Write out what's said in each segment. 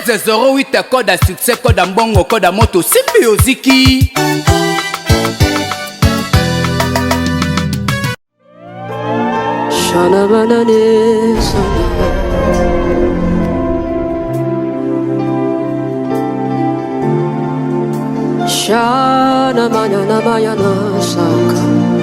1208 code à succès, code à mbongo, code à moto, simbi oziki. Shana banane sana. Shana manana mayana saka.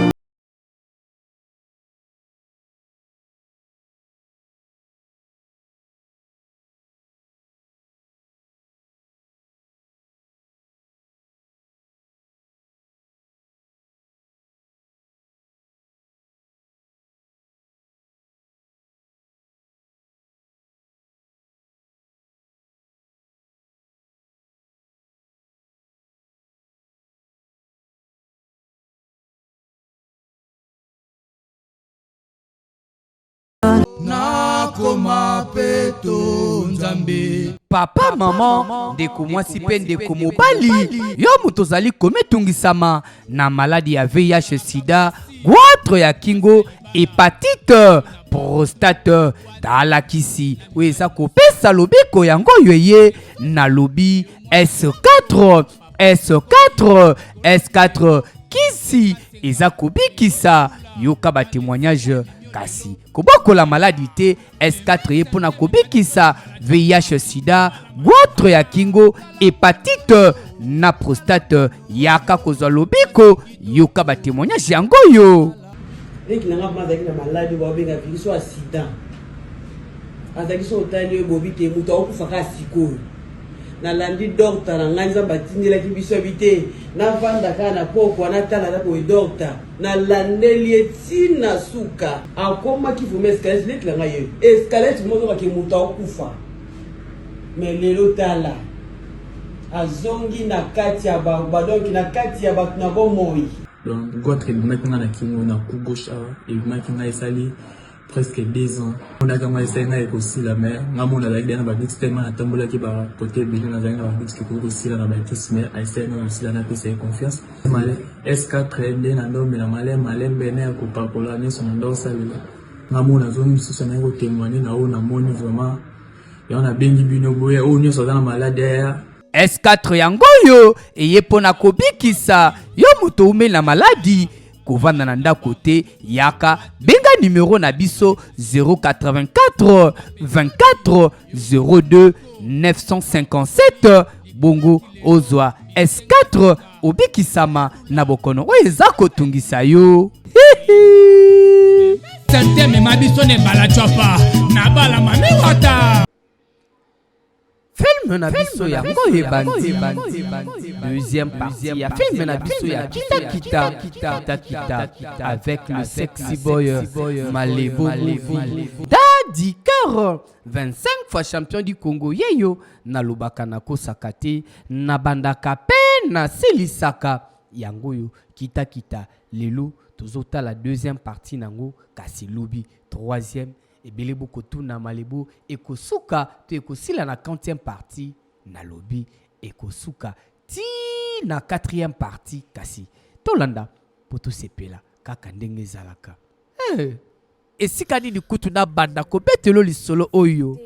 Nakoma peto nzambe. Papa, maman, ndeko mwasi pe ndeko mobali, yo muto zali kometungisama na maladi ya VIH sida, goitre ya kingo, hépatite, prostate, talakisi, weza kopesa lobiko yango yoye na lobi S4, S4, S4, kisi, eza kobikisa, yoka ba témoignage kasi koboko la maladie S4 ye pona kobikisa VIH sida, goitre ya kingo, hépatite na prostate, yaka kozwa lobiko yoka ba témoignage yango yo. Eki nanga mazaki na maladie ba benga biso sida. Azaki so tali bobi te muto okufaka sikoyo. Na landi docteur na nganza batindela ki biso bité na vanda kana poko na tala na ko docteur na landeli etina suka akoma ki fume escalette la ngaye escalette mozo ka ki muta okufa mais lelo tala azongi na kati ya ba donc na kati ya ba na bomoi donc goitre maintenant na kingo na ku gauche et maintenant esali presque 2 ans. On a commencé à être aussi la mère. Maman a la na badix tellement atambola ki ba côté belé na zanga badix ki ko aussi la badix mais a essayé na aussi la na pesa confiance. Malé S4 ndé na ndo na malé bene ko papola ni son ndo salela. Maman na zone mususu na ko témoigner na o na moni vraiment. Ya on a bengi bino boye o nyo so na malade. S4 yango yo eye pona kobikisa yo muto ume na maladi. Kovanda na ndako te yaka benga numéro na biso 084 24 02 957 bongo ozwa S4 obikisama na bokono o eza kotungisa yo. Sante me mabiso ne bala chapa na bala mami wata. Film na biso ya ngoye bandi deuxième partie ya film na biso ya kita avec le sexy boy Malebo Daddy Cœur 25 fois champion du Congo yeyo na lobaka na kosakate na bandaka pe na selisaka yangoyo kita lelo tozota la deuxième partie nango kasi lobi troisième et belebo kotuna malebo ekosuka to ekosila na 40e partie na lobi ekosuka ti na 4e partie kasi tolanda poto sepela kaka ndenge zalaka esika nini kutu na banda ko betelo lisolo oyo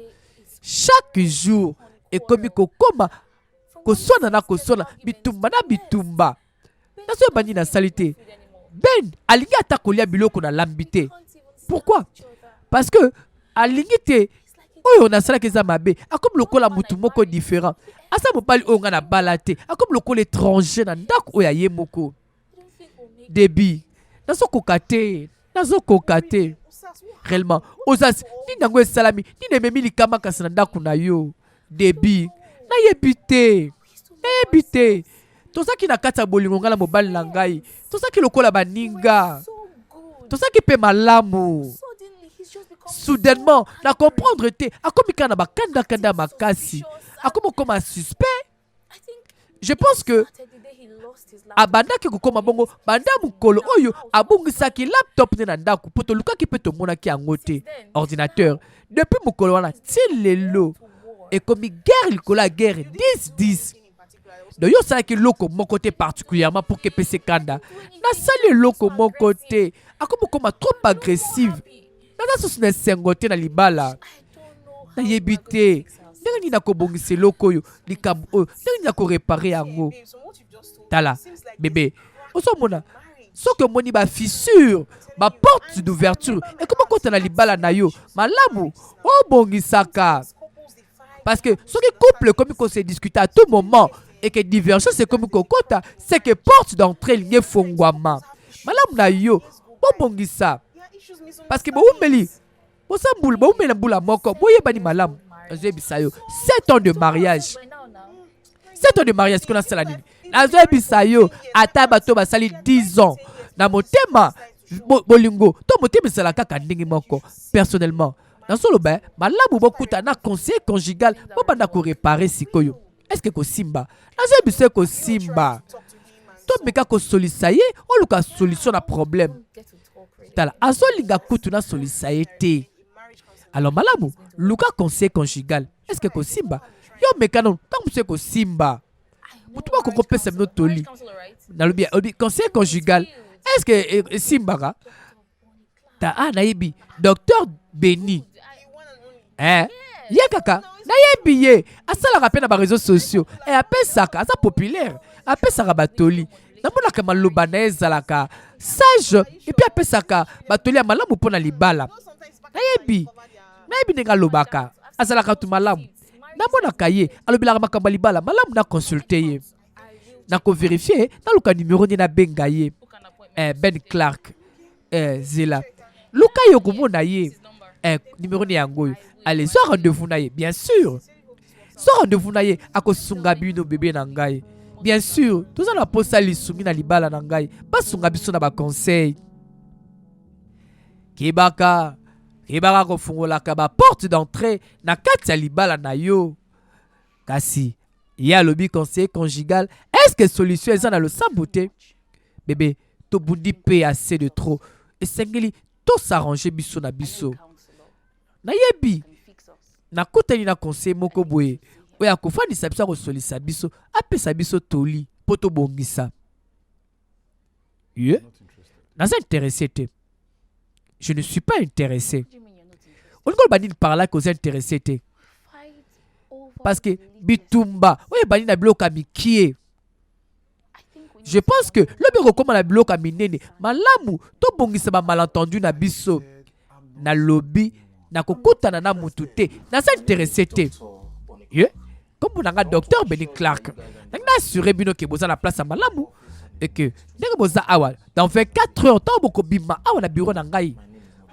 chaque jour ekomi kokoma kosona na kosona bitumba na bitumba naso bandi na salite ben alingi ata kolia biloko na lambite. Pourquoi? Parce que alingi te oyo na sala keza mabe akomi lokola mutu moko différent asa mopali oyo nga na balate akomi lokola étranger na ndako oyo aye moko debi nazo kokate réellement osas ni nango esalami ni nememi likama kasi na ndako na yo debi nayebi te tozaki na kati ya bolingo nga na mobali na ngai tozaki lokola baninga tozaki pe malamu. Soudainement, na comprendre te, akomi kana bakanda makasi, akomi koma suspect. Je pense que abanda ki kokoma bongo banda mukolo oyo abungisaki laptop ne na ndako poto lukaki pe to monaki yango te ordinateur depuis mukolo wana tilelo ekomi guerre likola guerre 10-10. Donc yo salaki loko mon côté particulièrement pour que PC kanda na sali loko mon côté akomi koma trop agressive. Nana sous ne sengote na libala na yebite ndenge nini nakobongisa eloko oyo likambo oyo ndenge nini nakorepare yango tala bébé ozomona soki omoni bafissure baporte d'ouverture ekoma kota na libala na yo malamu obongisaka parce que soki couple ekomi kose discuter à tout moment et que divergence ekomi kokota c'est que porte d'entrée elingi efongwama malamu na yo bobongisa parce que boumeli bosambula boumeli na mbula moko boyebani malamu nazoyebisa yo 7 ans de mariage 7 ans de mariage qu'on a sala nini nazoyebisa yo ata bato basali 10 ans na motema bolingo to motema esala kaka ndenge moko personnellement nasoloba malamu bokuta na conseil conjugal bobanda koréparer sikoyo est-ce que kosimba nazoyebisa kosimba to meka kosolisa ye oluka solution na problème tala azolinga kutu na solisa ye te alors malamu luka conseil conjugal est-ce que kosimba yo meka non tant que kosimba mutu ba kokopesa bino toli nalobi conseil conjugal est-ce que simbaka ta nayebi docteur Béni ye kaka nayebi ye asalaka pe na ba réseaux sociaux et apesaka asa populaire apesaka batoli namonaka maloba na ezalaka sage et puis apesaka batoli ya malamu mpona libala nayebi ndenge alobaka azalaka tu malamu namonaka ye alobelaka makambo ya libala malamu na consulte ye nakovérifie naluka numéro ni na benga ye Ben Clark zela luka yo komona ye numéro ni yango allez so rendez-vous na ye bien sûr so rendez-vous na ye akosunga bino bébé na ngai bien sûr toza na posa lisungi na libala na ngai basunga biso na ba conseil kibaka kofungolaka ba porte d'entrée na kati ya libala na yo kasi ya lobi conseil conjugal est-ce que solution eza na lo samboute bébé to bundi pe assez de trop esengeli to s'arranger biso na biso nayebi nakutani na conseil moko boye oyo akofandisa biso akosolisa biso apesa biso toli po tobongisa ye naza intéressé te je ne suis pas intéressé olingo loba par là koza intéressé te parce que bitumba oyo ebani na biloko ya mikie je pense que lobi okokoma na biloko ya minene malamu tobongisa bamalentendu na biso na lobi nakokutana na mutu te naza intéressé te ye comme nanga docteur Benny Clark nanga assuré bino ke boza na place ya malamu et que ndenge boza awa dans 24 heures tant bokobima awa na bureau na ngai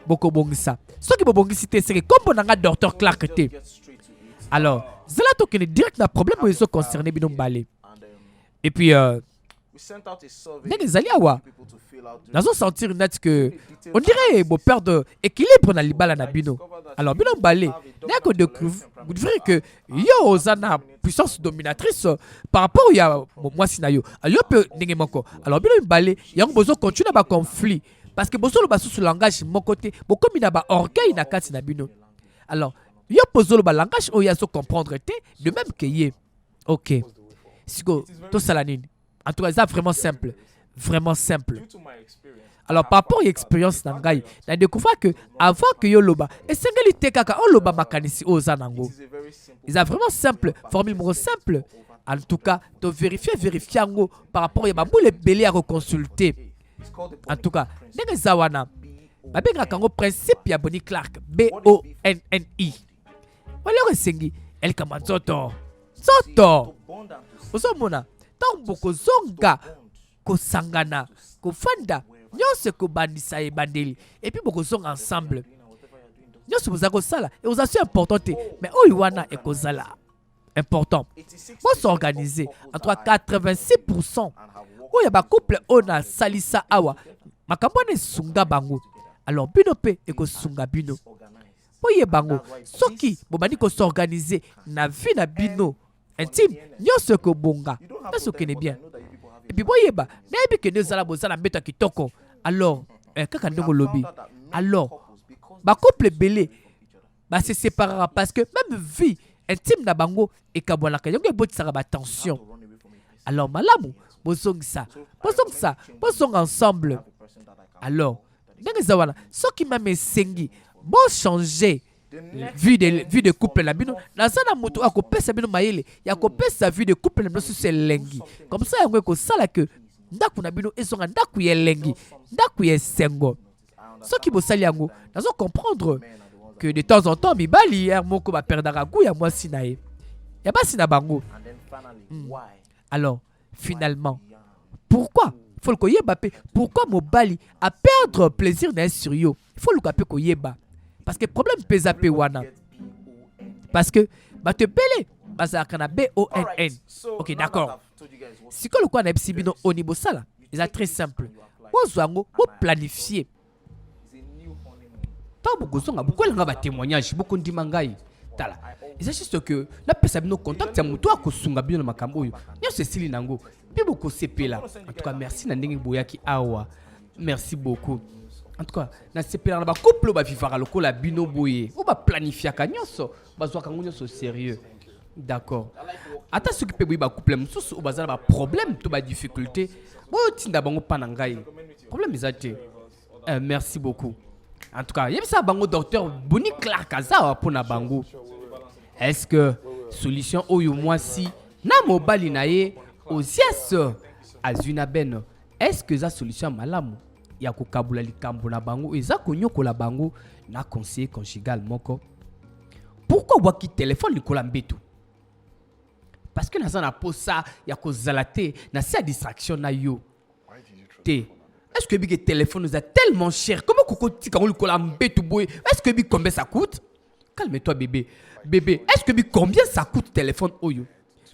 bokobongisa soki bobongisi te seke comme nanga docteur Clark te alors zela tokende direct na problème oyo ezo concerné bino mbale et puis ndenge ezali awa nazo sentir net que on dirait bo perdre équilibre na libala na bino alors bino mbale nako découvrir que yo oza na puissance dominatrice par rapport ya mwasi na yo yo pe ndenge moko alors bino mbale yango bozo continuer ba conflit parce que bozo lo ba sous langage moko te bokomi na ba orgueil na kati na bino alors yo pozo lo ba langage oyo azo comprendre te de même que ye ok siko to salanine en tout cas c'est vraiment simple vraiment simple. Alors par rapport à l'expérience nangai, na découvert que avant que yo loba, et sengeli te kaka o loba makanisi oza nango. C'est vraiment simple, formule moko simple. En tout cas, to vérifier ngo par rapport à bamboule belé à reconsulter. En tout cas, ndenge zawana. Babenga kango principe ya Bonnie Clark, BONNI. Wala resengi el kamanzoto. Zoto. Osomona, tamboko zonga kosangana, kofanda, nyonse kobandisa e bandeli, et puis boko zonga ensemble. Nyonse bozako sala, et aux assez important, mais oiwana e kozala important. Moi s'organiser entre 86%. Oya ba couple ona salisa awa, makambone sunga bango. Alors bino pe e ko sunga bino. Oye bango, soki bobani ko s'organiser na vie na bino intime, nyonse ko bonga. Ça connaît bien. Et puis boyeba, nayebi ke nezala bozala mbeta kitoko. Alors, kaka ndongo lobi. Alors, ba couple belé ba se séparera parce que même vie intime na bango et kabonaka yongo ebotisaka ba tension. Alors malamu bozongisa ensemble. Alors, ndenge zawana, soki mame sengi bon changer vie de couple na bino naza na moto akopesa bino mayele ya kopesa vie de couple na bino susu elengi comme ça yango ekosala ke ndako na bino ezonga ndako ya elengi ndako ya esengo soki bosali yango nazo comprendre que de temps en temps mibali ya moko baperdaka goût ya mwasi na ye ya basi na bango. Alors finalement pourquoi faut le koyeba pe pourquoi mobali a perdre plaisir na sur yo il faut le kape koyeba parce que problème pesa pe wana parce que ba te pele bazaka na BONN. OK, d'accord. Si que le quoi na bino au niveau sala c'est très simple ozwango bo planifier tant beaucoup zonga beaucoup nga ba témoignage beaucoup ndima ngai tala c'est juste que na pesa bino contact ya muto akosunga bino na makambo oyo nyose sili nango pe beaucoup sepela. En tout cas merci na ndenge boyaki awa, merci beaucoup. En tout cas na sepela na ba couple ba vivara lokola bino boye o ba planifier ka nyonso bazwa kango nyonso sérieux. D'accord. Ata soki pe boye ba couple mususu o bazala ba problème to ba difficulté bo tinda bango pana ngai problème ezate. Merci beaucoup. En tout cas, il y a ça bango docteur Bonnie Clark aza pona bango. Est-ce que solution oyo moi si na mobali na ye ozias azuna ben est-ce que za solution malamu ya kokabula likambo na bango eza konyokola bango na conseiller conjugal moko? Pourquoi waki téléphone likola mbetu? Parce que naza na posa ya kozala te na sa distraction na yo te. Est-ce que le téléphone nous a tellement cher? Comment est-ce que combien ça coûte? Calme-toi bébé. Bébé, est-ce que combien ça coûte téléphone oyo?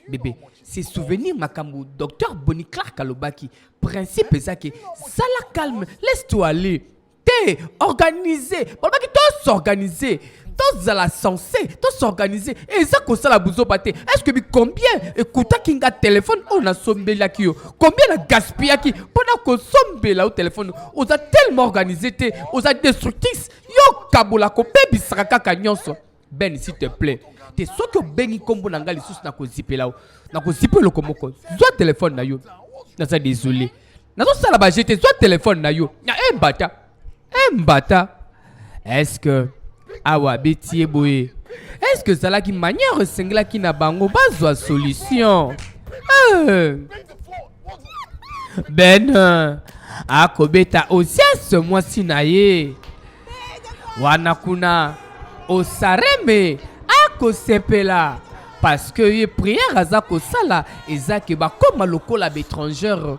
Bébé, c'est souvenir makambo docteur Bonnie Clark Alobaki. Principe est ça que ça la calme, laisse-toi aller. T'es organisé. Bon, toi s'organiser. Tous à la sensé, tous s'organiser. Et ça que ça la bouzo pate. Est-ce que combien écoute kinga téléphone on a sombé là qui combien la gaspillé qui pendant qu'on sombé là au téléphone on a tellement organisé te on a destructif yo kabola ko bebi saka kanyonso ben s'il te plaît te so que bengi kombo nanga li sus na ko ziper là na ko ziper le komoko soit téléphone na yo na ça désolé na so sala ba jeter soit téléphone na yo na mbata est-ce que awa betiye boye est-ce que ça la qui manière singla qui na bango bazwa solution ben akobeta osias mwasi na ye wana kuna osareme akosepela parce que ye prière aza kosala ezake bakoma lokola bétrangère.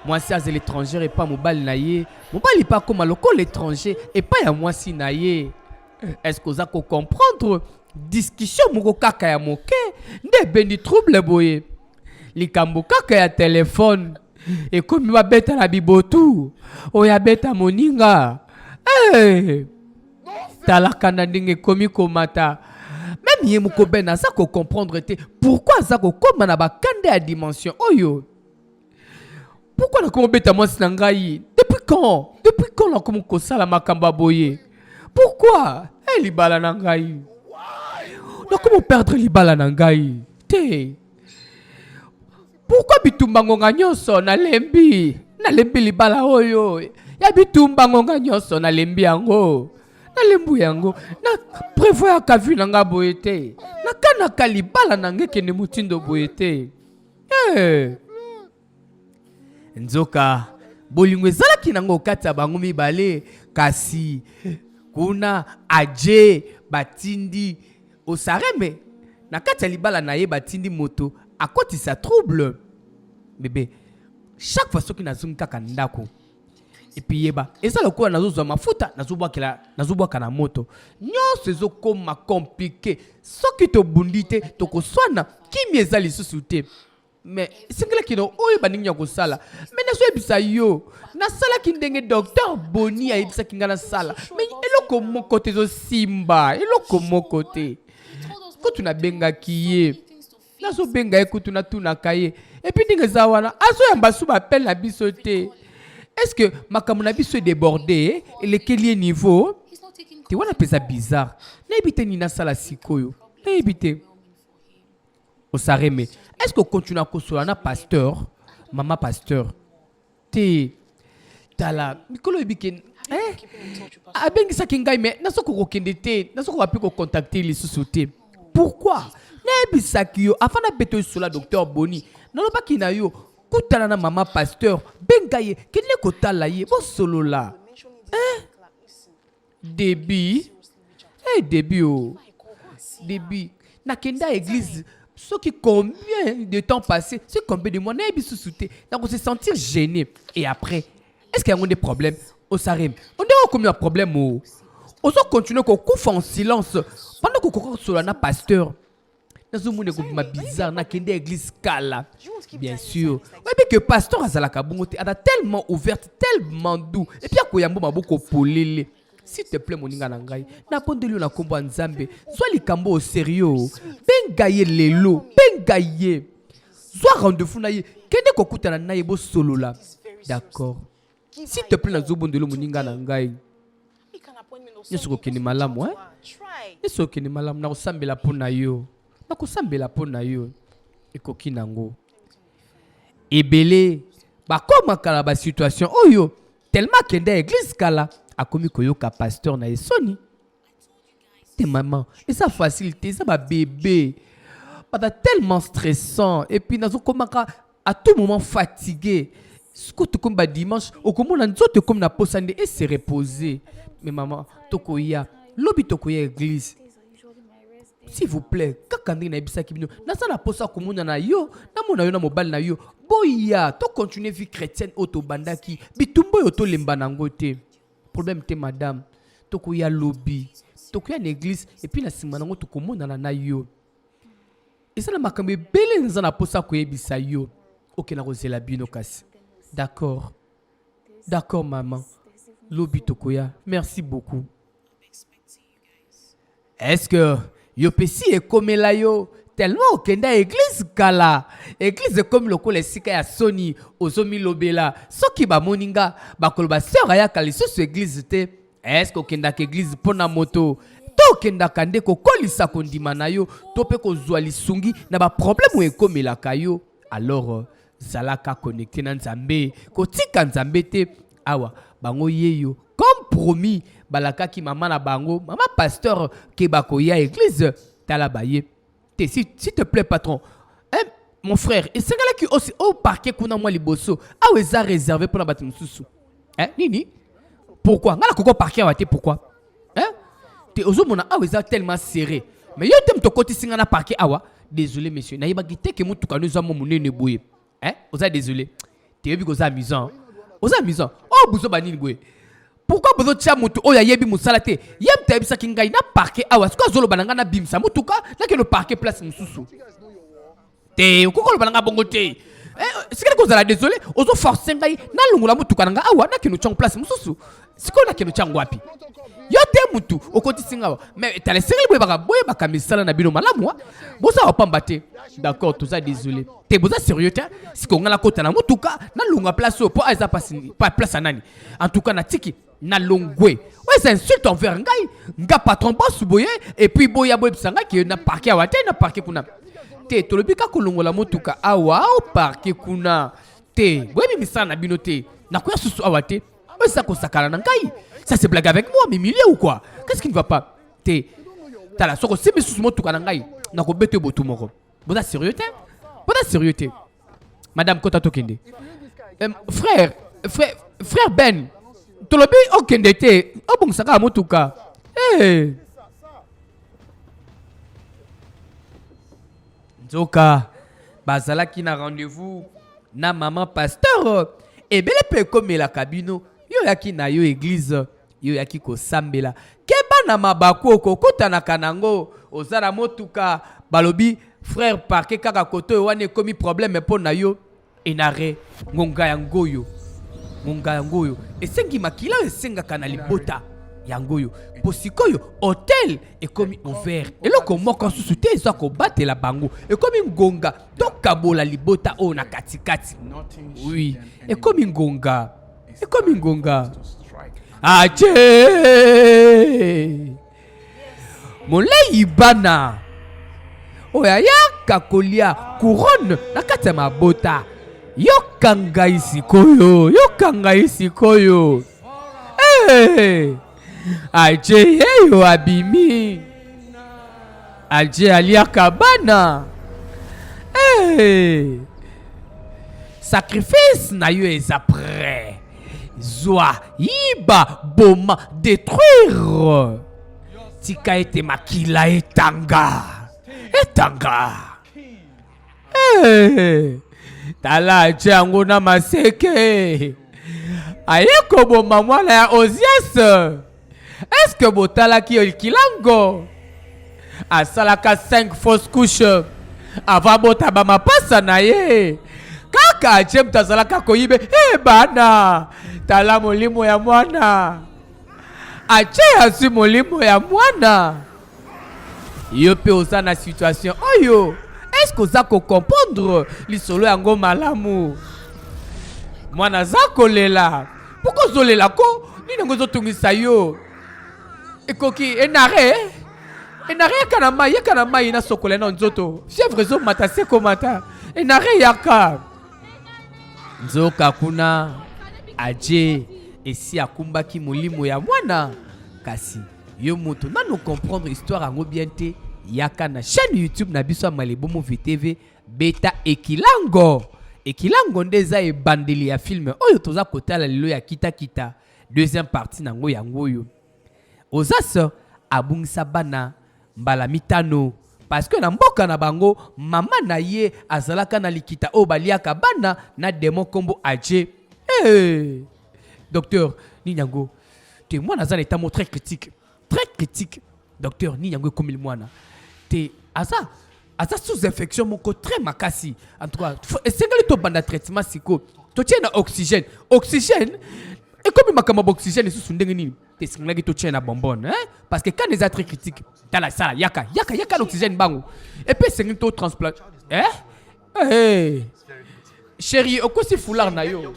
Moi si az l'étranger et pas mobile na ye mobile pas comme lokola l'étranger et pas ya mwasi na ye. Est-ce que vous avez comprendre discussion moko kaka ya moke nde bendi trouble boye likambo kaka ya téléphone et comme va beta na bibotu oya beta moninga talaka na ndenge komi komata même ye moko bena ça ko comprendre te pourquoi ça ko koma na bakande ya dimension oyo pourquoi na komo beta mwasi na ngai depuis quand na komo kosala makamba boye pourquoi libala na ngai na comment perdre libala na ngai te pourquoi bitumba ngonga nyonso na lembi libala oyo ya bitumba ngonga nyonso na lembi yango na lembu yango na prévoir ka vu na nga boye te na kanaka libala na ngeke ne mutindo boye te nzoka bolingo ezalaki nango kati ya bango mibale kasi kuna aje batindi osareme na kati ya libala na ye batindi moto akotisa trouble bébé chaque fois soki nazungi kaka ndako et puis yeba eza lokola nazozwa mafuta nazobwaka na moto nyonso ezokoma compliqué soki tobundi te tokoswana kimi eza lisusu te mais singelaki no oyo baningi ya kosala mais nazoyebisa yo nasalaki ndenge docteur Boni ayebisaki nga nasala mais eloko moko te ezosimba eloko moko te kutu nabengaki ye nazobenga ye kutu natunaka ye epuis ndenge eza wana azoyamba su bapele na biso te est-ce que makambo na biso edébordé elekeli ye niveau te wana mpenza bizarre nayebi te nini nasala sikoyo nayebi te osareme est-ce que continue à consoler na pasteur maman pasteur te tala mikolo ebike Abengisa kingai mais naso ko kendete, naso ko apiko contacter les sous-sautés. Pourquoi? Nebisa kiyo afana beto sula docteur Boni. Non pas kina yo kutana na mama pasteur bengaye kene kotala ye bo solo la. Débit. Débit oh. Débit. Na kenda église. Ce qui combien de temps passé, c'est combien de mois, donc on se sentir gêné. Et après, est-ce qu'il y a des problèmes? On s'arrête. On a combien de problèmes? On va continuer qu'on couvre en silence pendant qu'on couvre sur la pasteur. Dans un monde bizarre, dans une église cala. Bien sûr. Mais que pasteur a tellement ouverte, tellement doux. Et puis il y a beaucoup polélé. S'il te plaît, mon nangai, n'apprends-le na kombo nzambe. Sois les kambo au sérieux. Bengaye lelo, bengaye. Sois rendez-vous naye. Kende kokuta na naye bo solo là. D'accord. S'il te plaît, na zobondelo mon nangai. Yesu keni malamu, hein? Yesu keni malamu na kusambela pona yo. Na kusambela pona yo. Ekoki nango. Ebele ba koma kala ba situation oyo tellement kende église kala. A commis koyoka pasteur na esoni. T'es maman. Et ça facilité, ça va bébé. Pas tellement stressant. Et puis nazo komaka à tout moment fatigué. Ce que tu comme dimanche, au comment on a comme na posande et se reposer. Mais maman, tokoya, lobi tokoya église. S'il vous plaît, kakandi na bisa kibino. Na sa na posa komuna na yo, na mona yo na mobile na yo. Boya, to continuer vie chrétienne auto bandaki. Bitumbo yo to lemba nangote. Problème te madame, tokoya lobby, tokoya l'église et puis na simanango tokomona na yo. Et ça na makambe belé nzana posa koyebisa yo. OK na rozela bino kasi. D'accord. D'accord maman. Lobby tokoya, merci beaucoup. Est-ce que yo pesi e komela yo tellement okenda église kala. Église comme le kole sika ya Sony ozomi lobela. Soki ba moninga ba koloba sœur ya kaliso su église te. Est-ce que okenda ke église pona moto? To okenda kande ko kolisa kondima na yo, to pe ko zwa lisungi na ba problème e komela kayo. Alors zalaka connecté na Nzambe, ko tika Nzambe te. Awa bango yeyo comme promis balaka ki mama na bango, mama pasteur ke bakoya église tala baye. S'il te plaît, patron. Hein, mon frère, et c'est là qui aussi au parquet qu'on a moi les bossos. Ah ouais, ça réservé pour la bâtiment sous. Hein, Nini? Pourquoi? N'a la parquet à été pourquoi? Hein? T'es aux hommes ah ouais, ça tellement serré. Mais yo t'aimes ton côté singa na parquet ah ouais. Désolé monsieur, na yibagité que mon tout cas nous avons mon nez bouillé. Hein? Vous êtes désolé. T'es vu que ça amusant. Aux amusant. Oh bouzo banini bouillé. Pourquoi vous êtes mutu oya yebi musalate yem tebisa kingai na parquet awa siko zolo bananga na bimsa mutuka na ke le parquet place mususu te ukoko bananga bongo te sikele ko zala désolé ozo forcer ngai na lungula mutuka nanga awa na ke no chang place mususu siko na ke no chang wapi yo te mutu okoti singa mais t'as laissé le baka misala na bino malamu boza opambate d'accord tout ça désolé te boza sérieux te siko ngala kota na mutuka na lunga place po aiza pas place nani en tout cas na tiki na longwe ouais c'est insulte envers ngai nga patron boss boye et puis boya boye bisanga ki na parquet awate na parquet kuna te to lobika kolongola motuka awa au parquet kuna te boye bimisana na bino te na koya susu awate ouais ça ko sakala na ngai ça se blague avec moi mais milieu ou quoi qu'est-ce qui ne va pas te ta la soko sebe susu motuka na ngai na ko bete botu moko boza sérieux te madame kota tokende frère Ben tolobi okende te obongisaka motuka nzoka bazalaki na rendez-vous na maman pasteur ebele pe komela kabino yo yaki na yo église yo yaki kosambela keba na mabaku okokutanaka nango ozala motuka balobi frère parquet kaka koto wane komi problème mpo na yo enare ngonga ya ngoyo esengi makila esengaka na libota ya ngoyo posikoyo hôtel ekomi ouvert eloko moko susu te eza kobatela bango ekomi ngonga tokabola libota oyo na katikati oui ekomi ngonga ache molei bana oyo ayaka kolia couronne na kati ya mabota yoka ngai sikoyo Hey! Aje yo abimi. Aje aliaka bana. Hey! Sacrifice na yo eza prêt. Zoa iba boma détruire. Tika ete makila etanga. Hey! Tala jango na maseke. Ayeko boma mwana ya Ozias. Est-ce que botala ki kilango? Asalaka 5 fausses couches. Avant bota ba mapasa na ye. Kaka jem tazalaka koyibe. Bana. Tala molimo ya mwana. Ache asu molimo ya mwana. Yo pe oza na situation oyo. Est-ce que oza ko comprendre lisolo yango malamu? Mwana za kolela. Pourquoi zolela ko? Ni nango zotungisa yo. Ekoki enare yakana mai na sokola na nzoto. Fièvre zo mata se komata. Enare yaka. Nzoka kuna aje esi akumbaki molimo ya mwana. Kasi yo moto nano comprendre histoire yango bien te. Yaka na chaîne YouTube na biso Malibu Movie TV beta ekilango. Ekilango ndeza e bandeli ya film oyo toza kotala lelo ya kita. Deuxième partie nango yango yo. Ozas abungisa bana mbala mitano parce que na mboka na bango mama na ye azalaka na likita o baliaka bana na demo kombo aje. Hey! Docteur Ninyango, te mwana za état très critique. Docteur Ninyango comme il mwana. Te asa sous infection moko très makasi. En tout cas, essayez to banda traitement siko. To tiens oxygène. Et comme makama oxygène sous ndengeni. Te singla to tiens na bonbonne, hein? Parce que quand les très critiques dans la salle yaka l'oxygène bango. Et puis c'est to transplant. Hein? Hey. Chérie, oko si foulard na yo.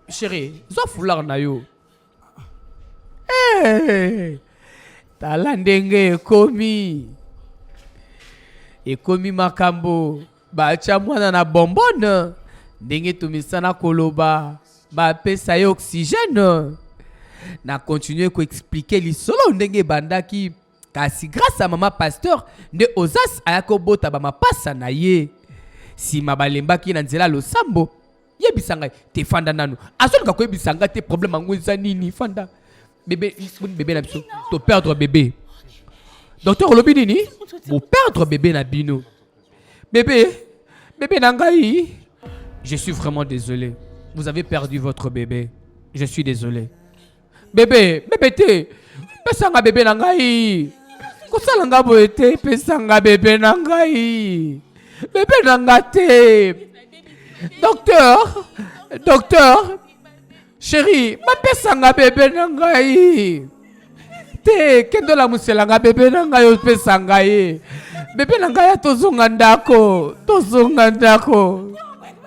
Chérie, zo foulard na yo. Hey. Talandenge ekomi makambo bacha mwana na bonbonne ndenge tumisana koloba ba pesa yo oxygène na continuer ko expliquer lisolo ndenge bandaki kasi grâce à maman pasteur nde Ozas ayako bota ba mapasa na ye si mabalembaki na nzela losambo yebisanga te fanda nanu azolika ko yebisanga te problème ngo za nini fanda bébé na biso to perdre bébé. Docteur Olobinini, vous perdre bébé Nabino. Bébé Nangaï. Je suis vraiment désolé. Vous avez perdu votre bébé. Je suis désolé. Bébé te. Pesanga bébé Nangaï. Kosalanga boete. Pesanga bébé Nangaï. Bébé Nangate. Docteur. Chérie, ma pesanga bébé Nangaï. Te kendo la muselanga bébé nanga yo pesanga ye bébé nanga ya tozonga ndako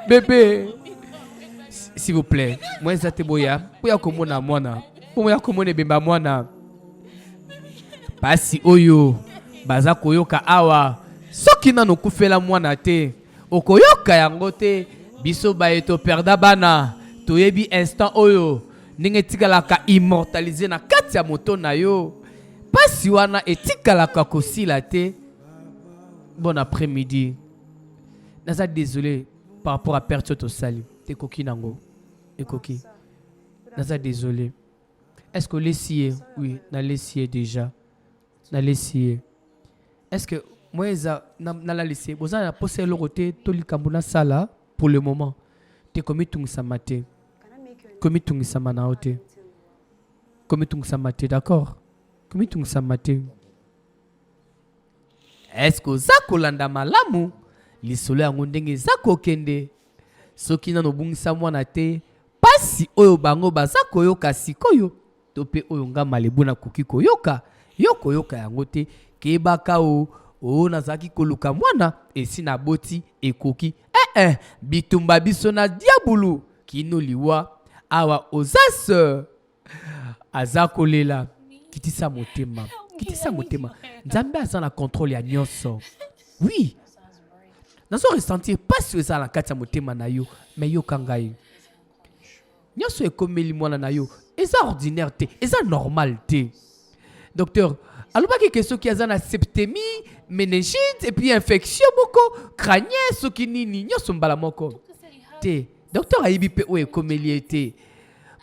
bébé s'il vous plaît moi ezate boya komona mwana moya komona bemba mwana pasi oyo baza koyoka awa soki nano kufela mwana te okoyoka yango te biso baye to perda bana toyebi instant oyo ndenge tikalaka immortalisé na kati ya moto na yo pasi wana etikalaka kosila te. Bon après-midi. Naza désolé par rapport à perte to sali te koki nango ekoki naza désolé. Est-ce que l'essier oui na l'essier déjà na l'essier est-ce que moi na la laisser boza na poser le côté to likambuna sala pour le moment te komi tungisa maté Komi tungisa manaote. Komi tungisa mate, d'accord? Komi tungisa mate. Est-ce que zako landa malamu? Lisolo yango ndenge zako kende. Soki nano bungisa mwana te. Pasi oyo bango bazako yoka sikoyo. Tope oyo nga Malibu na koki koyoka. Yoko yoka yango te. Kebaka o nazaki koluka mwana. Esi na boti ekoki. Bitumba biso na diabulu. Kino liwa. Awa Ozas azakolela kitisa motema nzambe aza na contrôle ya nyonso oui nazo ressentir pas sur ça la kati ya motema na yo mais yo kangai nyonso ekomeli mwana na yo eza ordinaire te eza normal te. Docteur alobaki ke soki aza na septémie, méningite et puis infection moko crânien soki nini nyonso mbala moko te. Docteur ayibi pe o ekomeli ete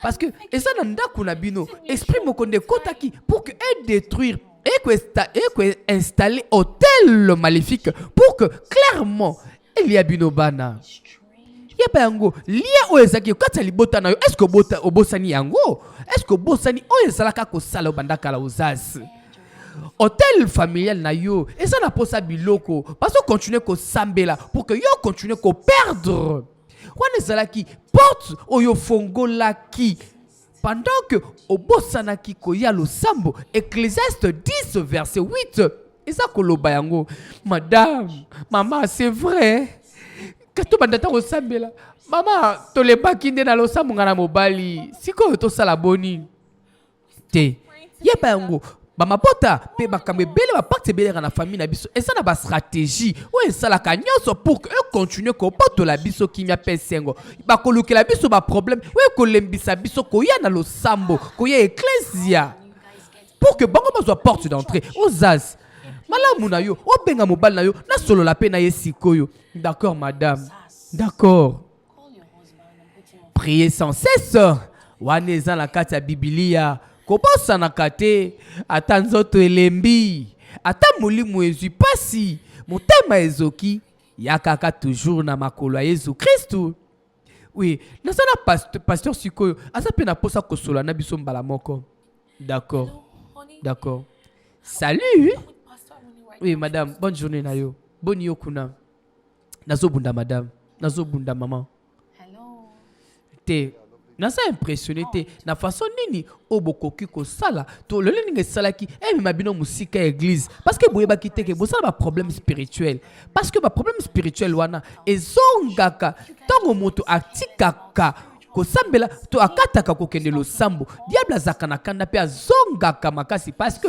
parce que eza na ndako na bino esprit moko nde kotaki pour que détruire et installer hôtel maléfique pour que clairement il y a bino bana. Yeba yango lia o ezaki kata libota na yo est-ce que obosani yango est-ce que obosani o ezalaka ko sala obandaka la osas hôtel familial na yo eza na posa biloko parce que continuer ko sambela pour que yo continue ko perdre wana ezalaki porte oyo fongolaki pendant que obosanaki koya losambo. Ecclésiaste 10 verset 8 eza koloba yango madame maman c'est vrai kato bandata osambela mama tolebaki nde na losambo ngana mobali sikoyo tosala boni te yeba yango bamabota pe bakambe bele bapacte bele na famille na biso eza na ba stratégie o esalaka nyonso pour que continue ko potola biso kimia pe sengo bakolukela biso ba problème o kolembisa biso koya na losambo koya ecclesia pour que bango bazwa porte d'entrée ozaz malamu na yo obenga mobali na yo na solo la pe na yesikoyo. D'accord madame, d'accord. Priez sans cesse wana eza na kati ya Biblia. Kobosa na kate ata nzoto elembi ata mulimu ezwi pasi motema ezoki yakaka toujours na makolo ya Yesu Kristu. Oui, nasana pasteur sikoyo asa pe na posa kosola na biso mbala moko. D'accord. D'accord. Salut. Oui madame, bonne journée na yo. Bonne yo kuna. Nazobunda madame, nazobunda maman. Hello. Te nasa impressionné te na façon nini obokoki ko sala to le ninga salaki e mabino musika église parce que boyeba ki te ke bo sala ba problème spirituel parce que ba problème spirituel wana ezongaka tango moto atikaka ko sambela to akataka ko kende lo sambo diable azakana kanda pe azongaka makasi parce que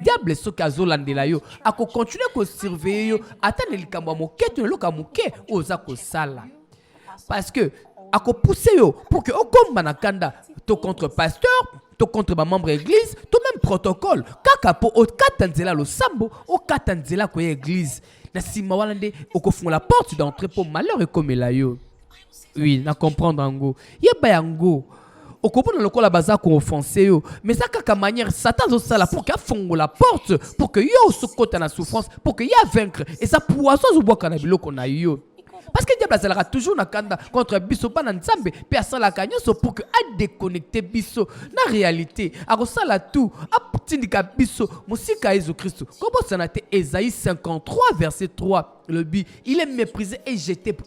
diable soki azolandela yo ako continuer ko surveiller yo atane likambo moke to loka moke oza ko sala parce que ako pousser yo pour que okomba na kanda to contre pasteur to contre ba membre église to même protocole kaka po o katanzela lo sambo o katanzela ko église na sima wana nde okofunga la porte d'entrée pour malheur ekomela yo. Oui na comprendre yango yeba yango okopona lokola baza ko offenser yo mais ça kaka manière Satan zo sala pour que fongo la porte pour que yo sokota na souffrance pour que ya vaincre et ça poisson zo boka na biloko na yo. Parce que le diable azalaka toujours na kanda contre biso pa na nzambe pe asala kanyoso pour que a déconnecter biso na réalité akosala tout aptindika biso musika Jésus Christ comme ça te Ésaïe 53 verset 3 le but il est méprisé et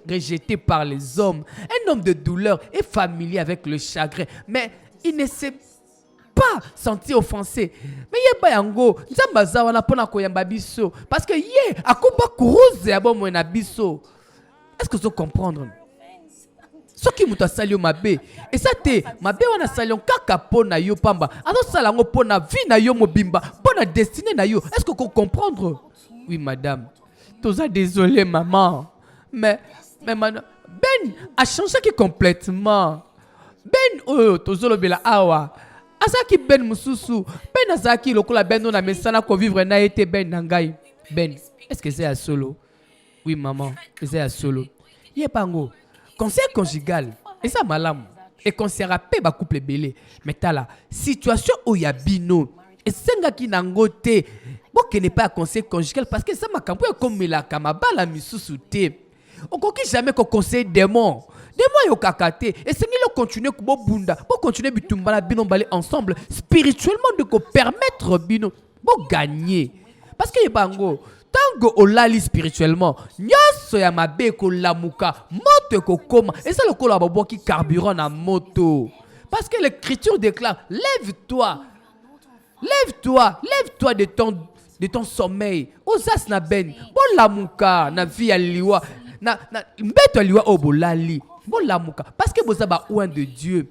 rejeté par les hommes, un homme de douleur et familier avec le chagrin, mais il ne s'est pas senti offensé. Mais yeba yango nzamba zawana pona koyamba biso parce que ye akoba kuruze ya bomo na biso. Est-ce que vous comprenez? Ce qui m'a sali mabe et ça te mabe wana sali kaka pona yo pamba alors salango pona vie na yo mobimba pona destinée na yo. Est-ce que vous comprenez? Oui madame. Toza désolé maman. Mais madame Ben a changé complètement. Ben tozolo bela awa. Asaki Ben mususu. Ben azaki lokola Ben na mesana ko vivre na été Ben nangai. Ben, est-ce que c'est à solo? Oui maman, c'est à solo. Yepango, conseil conjugal, et ça malam, et conseil rapé ba couple belé. Mais t'as la situation où y a bino, et c'est nga qui nangote, bon qui n'est pas conseil conjugal parce que ça m'a campé comme la kamaba la misusuté. On ne jamais qu'on conseille démon. Démon yo kakate, et c'est nous continuer ko bunda, pour continuer bitumbala bino balé ensemble spirituellement de ko permettre bino, pour gagner. Parce que yepango tango olali spirituellement nyoso ya mabe ko lamuka moto ko koma et ça le ko la babo qui carburant na moto parce que l'écriture déclare lève-toi de ton sommeil osas na ben bon lamuka na vie ya liwa na mbeto liwa obolali bon lamuka parce que boza ba oin de Dieu.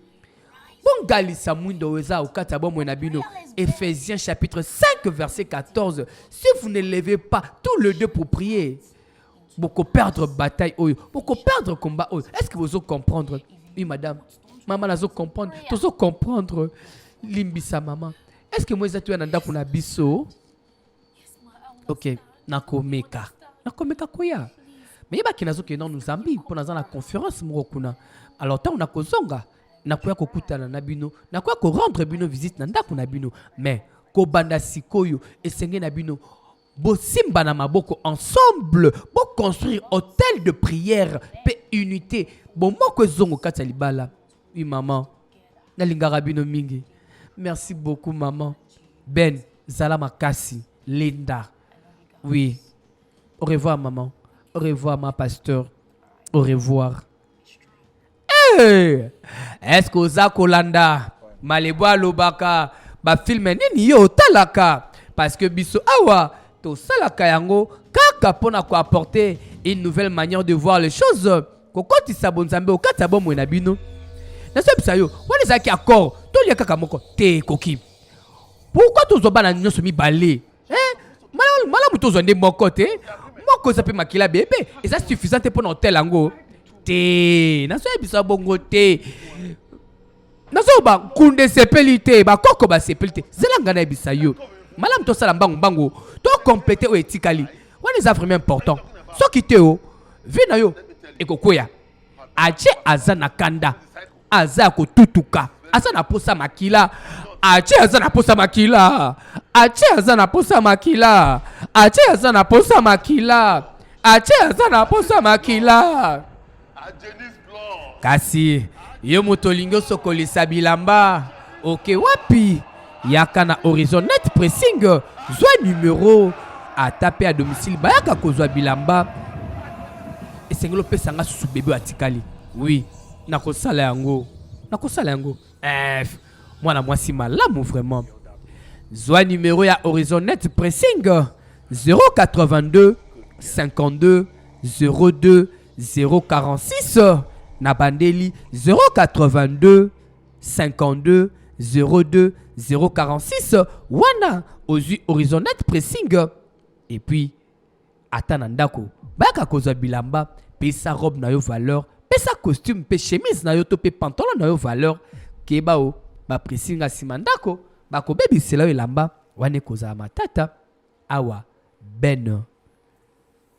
Bon galisa mundo weza ukata bomo na bino. Ephésiens chapitre 5 verset 14. Si vous ne levez pas tous les deux pour prier, beaucoup perdre bataille oyo, beaucoup perdre combat oyo. Est-ce que vous allez comprendre? Oui madame. Maman nazo comprendre. Tozo comprendre. Limbisa maman. Est-ce que moi tu as nanda kuna biso? Ok. Nakomeka. Nakomeka koya. Mais yeba kinazo ke non nous ambi pour dans la conférence murokuna. Alors tant on a kozonga. Nakoya kokutana na bino. Nakoya ko rendre bino visite nanda kuna bino. Mais ko banda sikoyo esenge na bino. Bo simba na maboko ensemble. Bo construire hôtel de prière. Pe unité. Bon moko zongo kata libala. Oui maman. Na lingara bino mingi. Merci beaucoup, maman. Ben, Zalama Kassi, Linda. Oui. Au revoir, maman. Au revoir, ma pasteur. Au revoir. Hey! Est-ce que Zako Landa, Maleboa Lobaka, ba film nini yo talaka? Parce que biso awa, to salaka yango, kaka pona ko apporter une nouvelle manière de voir les choses. Kokoti sabonzambe, okata bomo na bino. Nasa bisayo, wale zaki accord, to liya kaka moko, te koki. Pourquoi tozo bana nyonso mi balé? Malamu tozo nde moko te. Moko sape makila bébé, et ça suffisant te pour hôtel ango. Te, nasa bisa bongo te. Nasa ba kunde sepelite, ba koko ba sepelite. Zelanga na bisayo. Malamu to sala mbangu, to compléter o etikali. Wale za vraiment important. So kite o, vina yo ekokoya. Ache azana kanda. Aza ko tutuka. Aza na posa makila. Ache aza na posa makila. Ache aza na posa makila. Ache aza na posa makila. Ache aza na posa makila. Kasi yo motolingo sokolisa bilamba. Ok wapi? Yaka na Horizon Net Pressing. Zwa numéro a taper à domicile. Bayaka kozwa bilamba. Et sengelo pesanga susu bébé atikali. Oui. Nakosala yango. Mwana mwasi malamu vraiment. Zwa numéro ya Horizon Net Pressing 082 52 02 046 na bandeli 082 52 02 046 wana ozui Horizon Net Pressing. Et puis atanandako baka kozwa bilamba pesa robe na yo valeur. Pesa costume, pe chemise na yo to pe pantalon na yo valeur keba o ba presinga simandako ba ko bebi sela yo lamba wane koza matata awa ben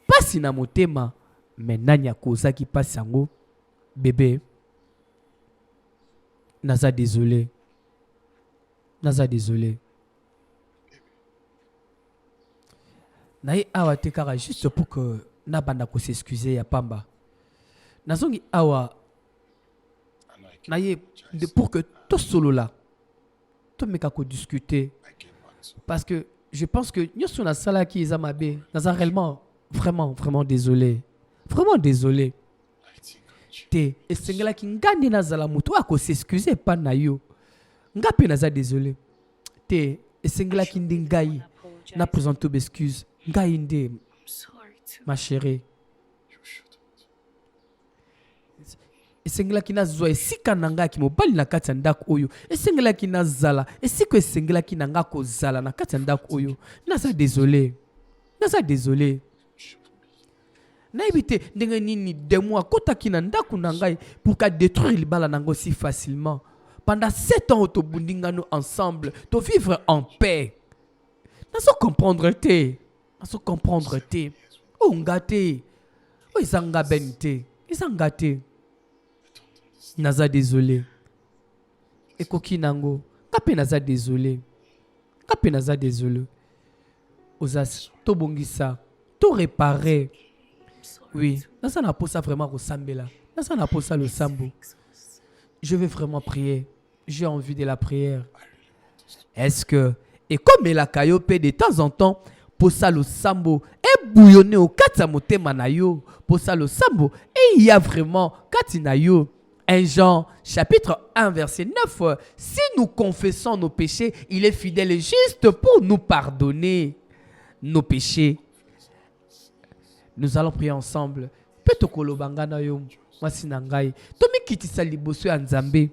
pasi na motema menanya koza ki pasi yango bébé naza désolé naye awa te kaka juste pour que na banda ko s'excuser ya pamba. Nazongi awa naye pour que tout solo là tout meka ko discuter parce que je pense que nyoso na sala ki ezamabe naza réellement vraiment désolé te esengela ki ngande nazala mutu ako s'excuser pa na yo ngape naza désolé te esengela ki ndingai na présenter excuse ngai nde ma chérie. Esengela kina zwa esika nanga ki mobali na kati ya ndako oyo esengela kina zala esiko esengela kina nga ko zala na kati ya ndako oyo naza désolé na ebite ndenge nini demo akota kina ndako na ngai pour ka détruire libala nango si facilement pendant 7 ans to bundingano ensemble to vivre en paix nazo comprendre te o ngate o izanga bente izangate. Naza désolé. Ekoki nango. Kape naza désolé. Ozas to bongisa. To réparer. Oui. Naza na posa vraiment resambela. Naza na posa le sambo. Je vais vraiment prier. J'ai envie de la prière. Est-ce que et comme la kayope de temps en temps posa le sambo et bouillonner au kata motema na yo posa le sambo et il y a vraiment katina yo. 1 Jean, chapitre 1, verset 9. Si nous confessons nos péchés, il est fidèle et juste pour nous pardonner nos péchés. Nous allons prier ensemble. Petokolo bangana yo, masinangai. Tomi kitisa liboso ya Nzambe.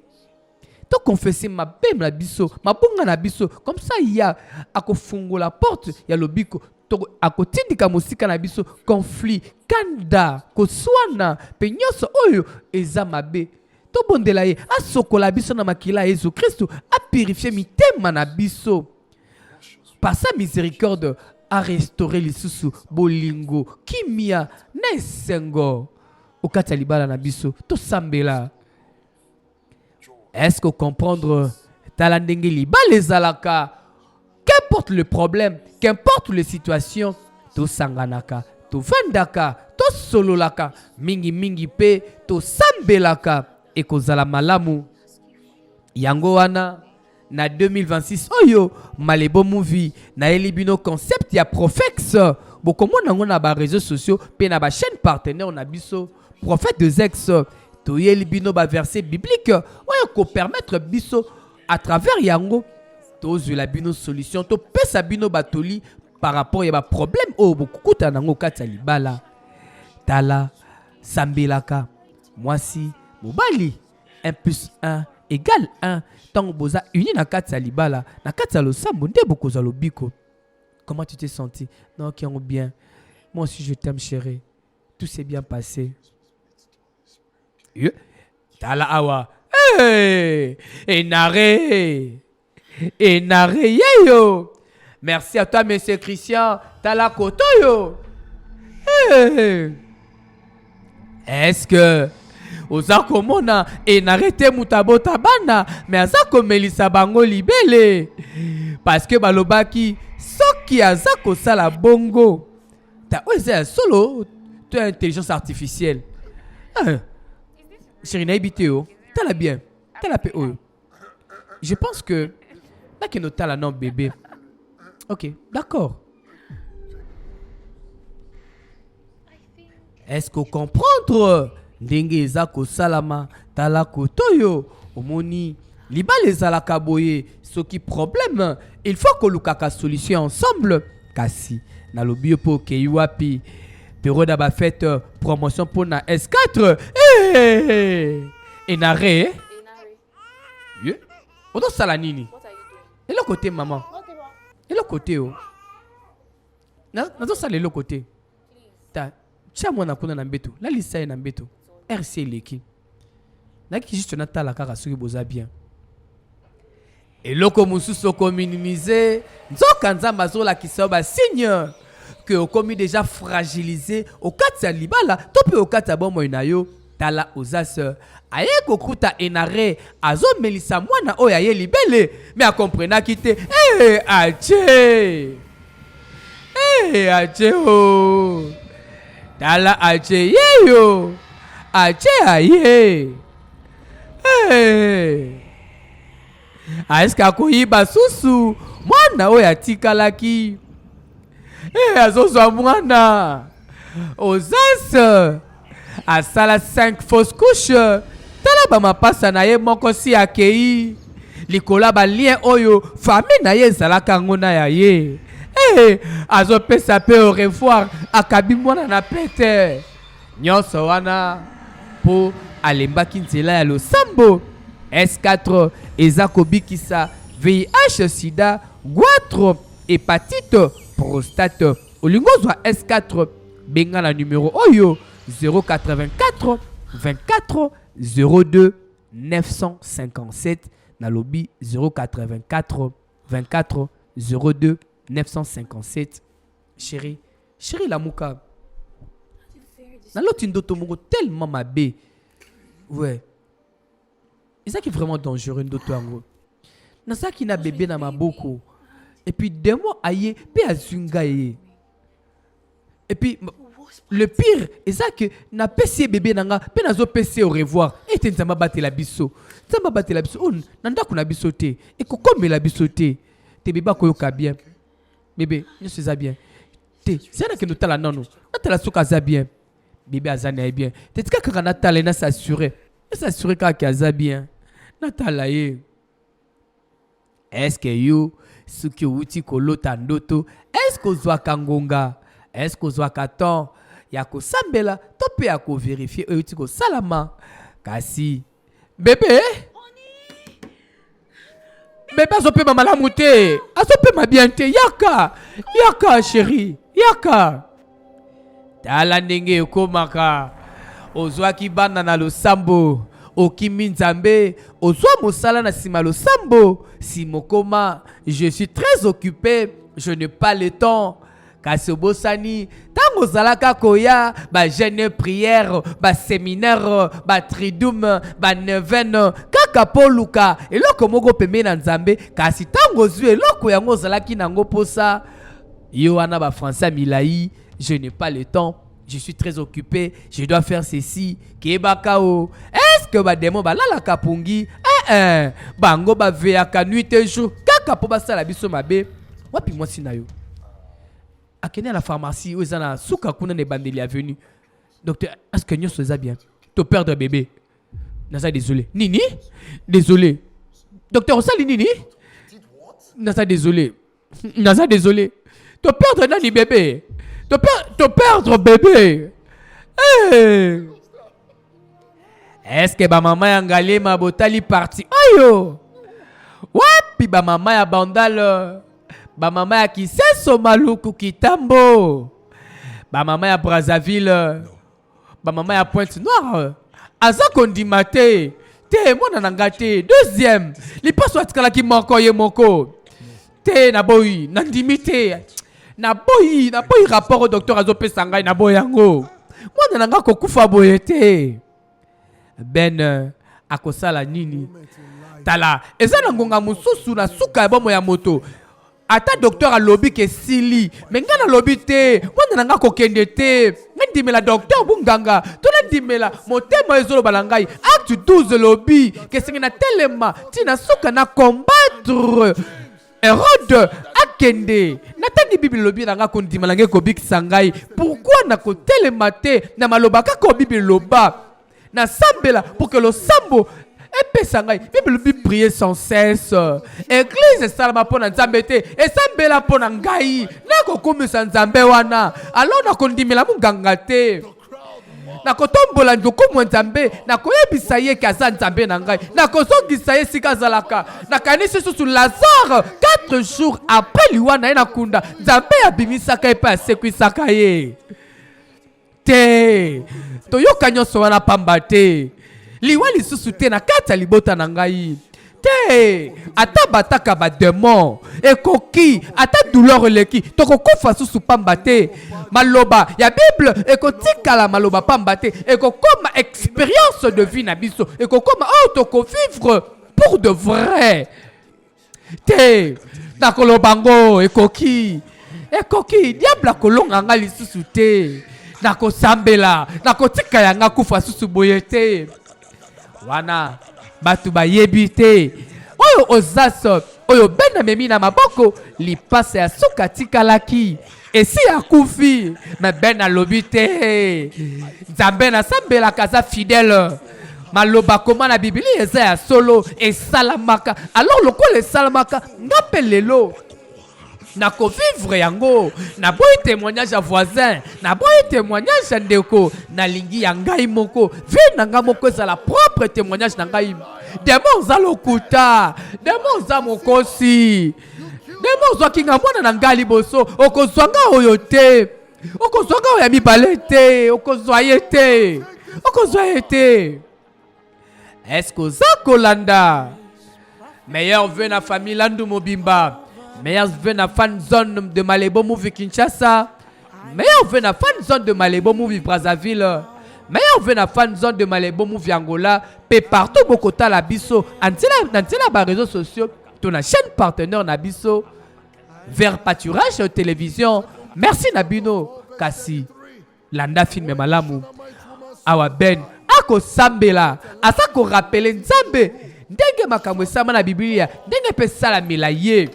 To confesser ma bem la biso, ma bonga na biso. Comme ça, il y a akofungo la porte, il y a lobiko. Akotindika musika na biso conflit kanda koswana pe nyoso oyo eza mabe to tobondela ye asokola biso na makila ya Yesu Christ a purifié mitema na biso par sa miséricorde a restauré lisusu bolingo kimia na esengo okati ya libala na biso tosambela. Est-ce que comprendre tala ndenge libala ezalaka qu'importe le problème, qu'importe les situations, to sanganaka, to vendaka, to sololaka, mingi mingi pe, to sambelaka, et kozala malamu. Yango wana, na 2026, oyo, malebo movie, na elibino concept ya Profex, bokomo nango na ba réseaux sociaux, pe na ba chaîne partenaire na biso, prophète de Zex, to elibino ba verset biblique, oyo ko permettre biso, à travers yango, tozu la bino solution to pesa bino batoli par rapport ya ba problème o bokukuta nango kati ya libala tala sambelaka mwasi mobali 1 plus 1 égale 1 tant boza uni na kati ya libala na kati ya losambo nde bokoza lobiko. Comment tu t'es senti? Non, qui ont bien. Moi aussi je t'aime chérie. Tout s'est bien passé. Tala awa. Hey! Enare! Yo. Merci à toi, monsieur Christian. Tala kotoyo. Hey. Est-ce que ozako mona enarete mutabo tabana mais azako melisa bango libele parce que balobaki soki azako sala bongo ta oza solo tu as intelligence artificielle. Chérie naibiteo tala bien tala pe oyo. Je pense que là que notala non bébé. OK, d'accord. Est-ce que comprendre ndenge ezako salama tala kotoyo omoni libala ezalaka boye soki problème il faut que lukaka solution ensemble kasi na lobi po ke wapi période ba fête promotion pour na S4 enare oto sala nini et le côté maman et le côté oh na to sala le côté ta chamwa na kuna na mbeto la lisa na mbeto RC leki naki juste na tala kaka soki boza bien et loko mususu ko minimiser nzoka nzamba zo la kisoba signe que o komi déjà fragilisé au katsa libala to pe o katsa bomo inayo tala osas aye kokuta enare azo melisa mwana oya ye libele mais a comprena kite ache oh tala ache yeyo ache aye aeska koyiba susu mwana oyo atikalaki azozwa mwana osas asala 5 fausses couches tala bamapasa na ye moko si akei likola balien oyo famille na ye ezalaka ngo na ya ye azopesa pe au revoir akabi mwana na pete nyonso wana po alembaki nzela ya losambo. S4 eza kobikisa VIH sida goitre hépatite prostate olingozwa S4 benga na numéro oyo 084 24 02 957 na lobi 084 24 02 957. Chérie la mouka na loti ndoto moko tellement mabe ouais et ça qui est vraiment dangereux ndoto yango na ça qui na bébé na maboko et puis des mois aye pe azunga ye et puis le pire est ça que na pesi bébé nanga pe nazo pesi au revoir et te nzamba batela biso on nanda kuna biso te et kokomela biso te te bébé koyoka bien bébé nous c'est ça bien te c'est là que nous tala non natala soka za bien bébé azana bien te tika kaka natala na s'assurer kaka za bien natala ye. Est-ce que you suki uti kolota ndoto est-ce que ozwa kangonga est-ce que ozwa katon ya ko sambela to pe ya ko vérifier uti ko salama kasi bébé azope mama la mute azope ma bien te yaka chérie yaka tala ndenge ekomaka ozwaki bana na losambo okimi nzambe ozwa mosala na sima losambo si mokoma je suis très occupé je n'ai pas le temps kasi obosani tango zalaka koya ba jeune prière ba séminaire ba triduum ba neuvaine kaka poluka eloko moko pembe na nzambe kasi tango zwe eloko yango zalaki nango posa yo wana ba français milai je n'ai pas le temps je suis très occupé je dois faire ceci kebakao est-ce que ba demo ba lala kapungi bango ba veaka nuit et jour kaka po ba sala biso mabe wapi mwasi na yo akene à la pharmacie où ils ont la souka kuna ne bandeli est venu docteur est-ce que nous sommes bien tu perdre bébé nasa désolé nini désolé docteur osali nini nasa désolé tu perdre nani bébé tu perdre bébé est-ce que ba maman yangalé ma botali parti ayo wapi ba maman ya bandal ba mama ya Kiseso Maluku Kitambo ba mama ya Brazzaville ba mama ya Pointe-Noire aza kondimate te mona nangate deuxième li paso atikala ki moko ye moko te na boyi na ndimite na boyi rapport au docteur azo pesa ngai na boyango mona nanga kokufa boye te ben akosala nini tala eza na ngonga mususu na suka ya bomo ya moto ata docteur a lobby ke sili mais ngana lobby te wana nanga kokende te ndimela docteur bunganga tona ndimela motema ezolo balangai acte 12 lobby ke singina telema tina suka na combattre Hérode akende natandi bible lobby nanga kondimela nge kobik sangai pourquoi na ko telema te na maloba ka ko bible loba na sambela pour que le sambo Bible prier sans cesse. Église salama pona nzambe te. Esambela pona ngai. Nako komisa nzambe wana. Alors na kondimela munganga te. Na kotombola ndoko mwa nzambe. Na koyebisa ye kaza nzambe na ngai. Na kozongisa ye sika zalaka. Na kanisi susu Lazare 4 jours après liwana na kunda. Nzambe abimisaka epa asekwisaka ye. Te. Toyoka nyonso wana pamba te. Liwa lisusu te na kata libota na ngai te ata bataka ba démon ekoki ata douleur leki tokokufa susu pamba te maloba ya bible ekotikala maloba pamba te ekokoma expérience de vie na biso ekokoma toko-vivre pour de vrai te nakolobango ekoki diable akolonga nga lisusu te nakosambela nakotika yanga kufa susu boye te wana batu bayebi te oyo ozaso oyo bena memi na maboko lipasa ya suka tikalaki esi akufi me bena lobi te nzambe na sambela kaza fidèle maloba koma na bibili eza ya solo esalamaka alors lokola esalamaka ngape lelo na ko vivre yango na boy témoignage à voisin na boy témoignage à ndeko na lingi ya ngai moko vi na nga moko za la propre témoignage na ngai demo za lokuta demo za mokosi demo za kinga mwana na ngali boso okozwanga oyo te okozwanga oya mibale te okozwa ye te est-ce que za kolanda meilleur vœu na famille Landu Mobimba meilleur vœu na fan zone de Malebo Movie Kinshasa. Meilleur vœu na fan zone de Malebo Movie Brazzaville. Meilleur vœu na fan zone de Malebo Movie Angola. Pe partout Bokota la biso. Antila ba réseaux sociaux. Ton chaîne partenaire na biso. Vers pâturage télévision. Merci Nabino. Kasi. Landa film malamu. Awa Ben. Ako sambela. Asa ko rappele nzambe. Ndenge makamwe sama na Biblia. Ndenge pe sala milaye.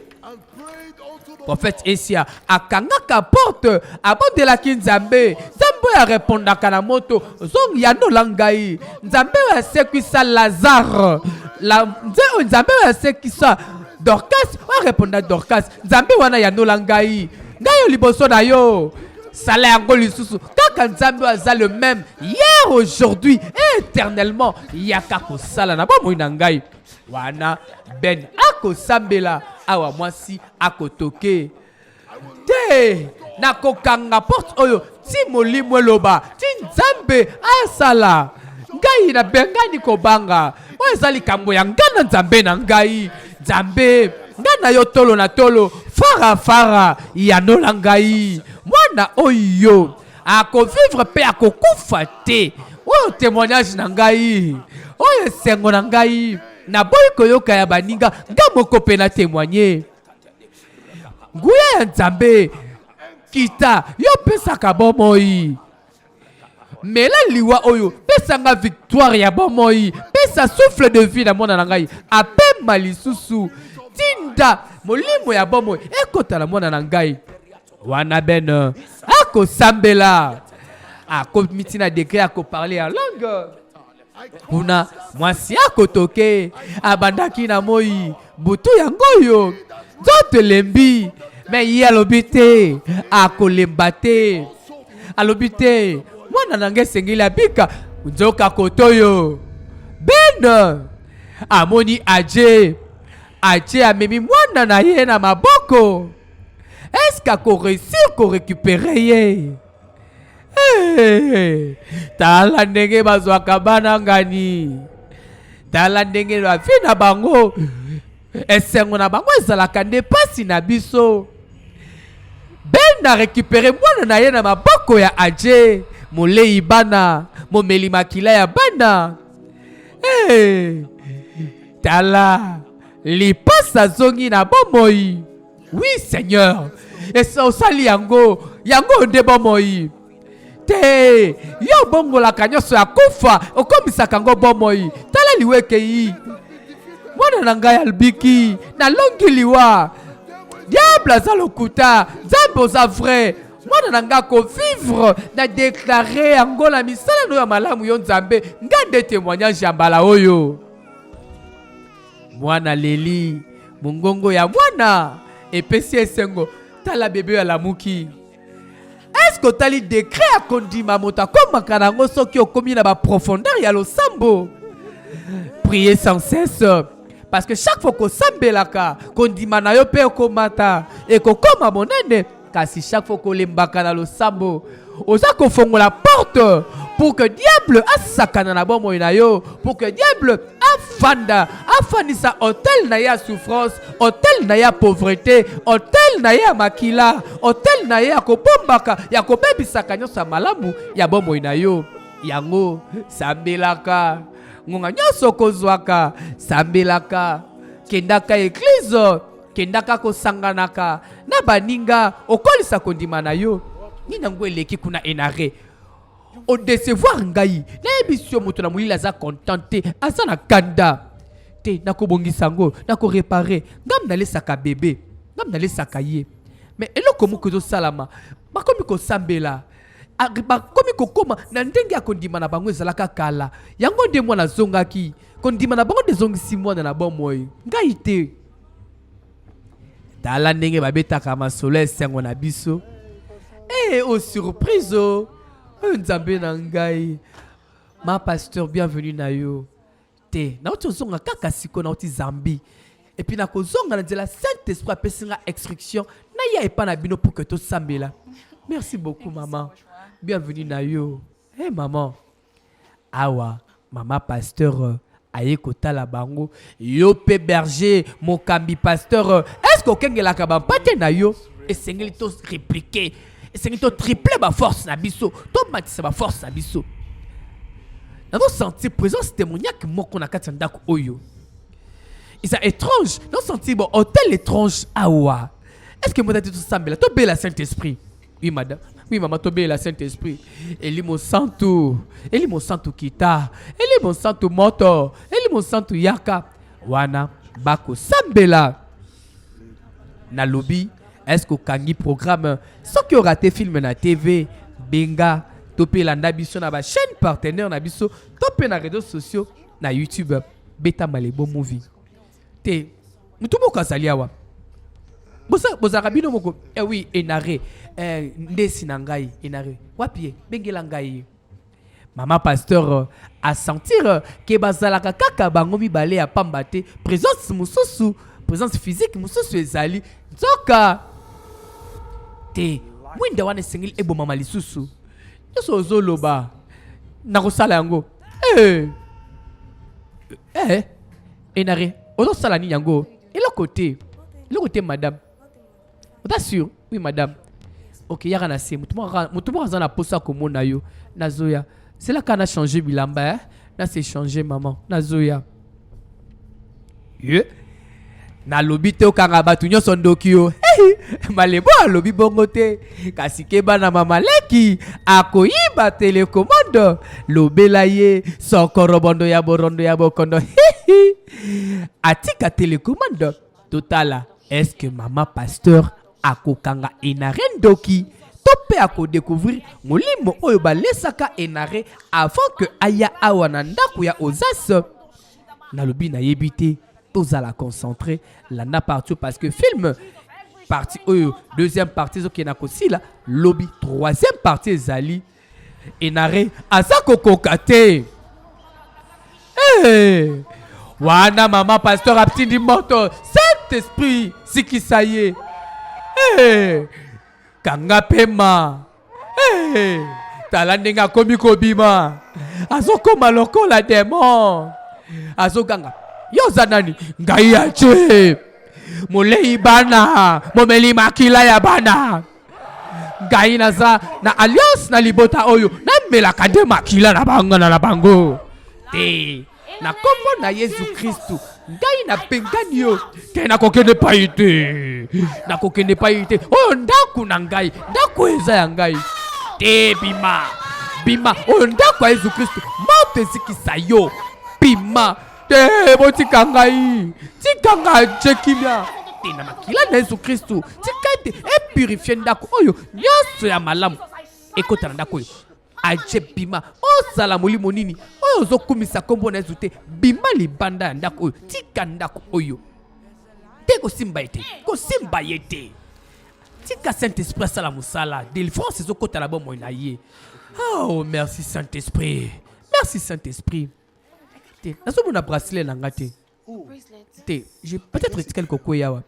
Prophète Esia akangaka porte abonde la kinzambe nzambe ya répondaka na moto zong ya no langai nzambe ya sekisa Lazare nzambe ya sekisa Dorcas wa répondre Dorcas nzambe wana ya no langai ngayo liboso na yo sala yango lisusu kaka nzambe aza le même hier aujourd'hui et éternellement yaka ko sala na bomoi na ngai wana Ben ako sambela awa mwasi akotoke te nakokanga porte oyo ti molimo eloba ti nzambe asala ngai na bengani kobanga oyo eza likambo ya ngai na nzambe na ngai nzambe ngai na yo tolo na tolo fara yanola ngai mwana oyo akovivre mpe akokufa te oyo témoignage na ngai oyo esengo na ngai naboyi koyoka ya baninga nga moko mpe na témoigne nguya ya nzambe kita yo pesaka bomoi mela liwa oyo pesanga victoire ya bomoi pesa souffle de vie na mwana na ngai apema lisusu tinda molimo ya bomoi ekota na mwana na ngai wana ben akosambela akomitina dekre akoparle ya langue kuna mwasi akotoke abandaki na moi butu yango oyo nzoto elembi me ye alobi te akolemba te alobi te mwana na ngai esengeli abika nzoka kotoyo ben amoni aje amemi mwana na ye na maboko eske akoresir korekupere ye tala ndenge bazwaka bana ngani tala ndenge bafi na bango esengo na bango ezalaka nde pasi na biso ben na rekupere mwana na ye na maboko ya aje molei bana momeli makila ya bana tala lipasa zongi na bomoi oui seigneur esa osali yango nde bomoi te yo bongolaka nyonso ya kufa okomisaka yango bomoi tala liwekei mwana na ngai albiki nalongi liwa diable aza lokuta nzambe oza vrai mwana na ngai akovivre na deklare yango na misala no ya malamu yo nzambe ngai nde témoignage ya mbala oyo mwana leli mongongo ya mwana epesi esengo tala bebe ya lamuki eske otali dekre akondima moto akomaka nango soki okomi na baprofondeur ya losambo priez sans cesse parce que chaque fois kosambelaka kondima na yo mpe okomata ekokoma monene kasi chaque fois kolembaka na losambo oza kofongola porte pour que diable asakana na bomoi na yo pour que diable afandisa hôtel na ya souffrance hôtel na ya pauvreté hôtel na ya makila hôtel na ya kobombaka ya kobebisaka nyonso ya malamu ya bomoi na yo yango sambelaka ngonga nyonso kozwaka sambelaka kendaka église kendaka kosanganaka na baninga okolisa kondima na yo nina ngo eleki kuna enare o décevoir ngai na émission moto na mulila za contenté asa na kanda te nakobongisa ngo nakoreparer ngam na lesaka bébé ngam na lesaka ye mais eloko moko zo salama bakomi ko sambela bakomi kokoma na ndenge ya kondima na bango ezalaka kala yango nde mwana zongaki kondima na bango dezongisi mwana na bomoi ngai te tala ndenge babetaka masolo esengo na biso oh surprise oh nzambe na ngai ma pasteur bienvenue na yo te na otozonga kaka siko na oti zambi et puis na kozonga na nzela Saint-Esprit apesinga instruction na ya epa na bino pour que to sambela merci beaucoup maman bienvenue na yo maman awa mama pasteur aye kotala bango yo pe berger mokambi pasteur est-ce que okengelaka bampate na yo esengeli to répliquer esengeli to tripler ba force na biso to matisa ba force na biso nazo senti présence démoniaque moko na kati ndako oyo isa étrange nazo senti bon hôtel étrange awa est-ce que modate to sambela to bela Saint-Esprit oui madame oui maman to bela Saint-Esprit eli mon santo kita eli mon santo moto eli mon santo yaka wana bako sambela na lobby est-ce que kangi programme sans que raté film na TV benga topé la nabiso na ba chaîne partenaire na biso topé na réseaux sociaux na YouTube beta malebo movie te mutumo kasaliawa boza rabino moko oui enare ndesi na ngai enare wapi bengela ngai mama pasteur a sentir que bazalaka kaka bango mibale ya pamba te présence mususu présence physique mususu ezali nzoka te mwinda wana sengeli ebo mama lisusu nyonso ozoloba nakosala yango Enare, on sala ni yango. Et le côté madame. Vous êtes sûr? Oui madame. Ok, y'a rien à se. Moutouma razana posa komo na yo. Nazoya. C'est là qu'on a changé bilamba. Là c'est changé maman. Nazoya. Na lobi te okanga batu nyonso ndoki yo. Malebo a lobi bongo te. Kasi keba na mama leki akoyiba telecommande. Lobela ye sokoro bondo ya bokondo. Atika télécommande totala. Est-ce que maman pasteur akokanga enare ndoki tope ako découvrir molimo oyo balesaka enare avant que aya awa na ndako ya Ozas. Nalobi na yebite tozala concentré la na partout parce que film partie oyo deuxième partie zoki na kosila lobby troisième partie ezali enare azako kokate. Wana mama pasteur aptindi moto Saint-Esprit sikisaye. Kanga pema. Talandenga komi kobima. Azoko maloko la démon. Azokanga. Yoza nani? Ngai ache. Molei bana. Momeli makila ya bana. Ngai naza na alliance na libota oyo. Na melaka de makila na banga na bango. Te. Na kombo na Yesu Christu. Ngai na pengani yo. Ke na kokende pa ite. Na kokende pa ite. Oyo ndaku na ngai. Ndaku eza ya ngai. Te bima. Bima. Oyo ndaku ya Yesu Christu. Mote zikisa yo. Bima. Te botika ngai. Tika ngai chekimia. Te na makila na Yesu Christu. Tika ite. E purifie ndaku. Oyo nyoso ya malamu. Ekota na ndaku yo. Aje bima. Osala molimo nini. Oyo zokumisa kombo na Yesu te. Bima libanda ya ndako oyo. Tika ndako oyo. Te kosimba yete. Kosimba yete. Tika Saint-Esprit sala musala. Délivrance ezokota la bomo na ye. Oh merci Saint-Esprit. Merci Saint-Esprit. Te. Nazo mona bracelet na ngate. Te. J'ai peut-être quelque chose yawa.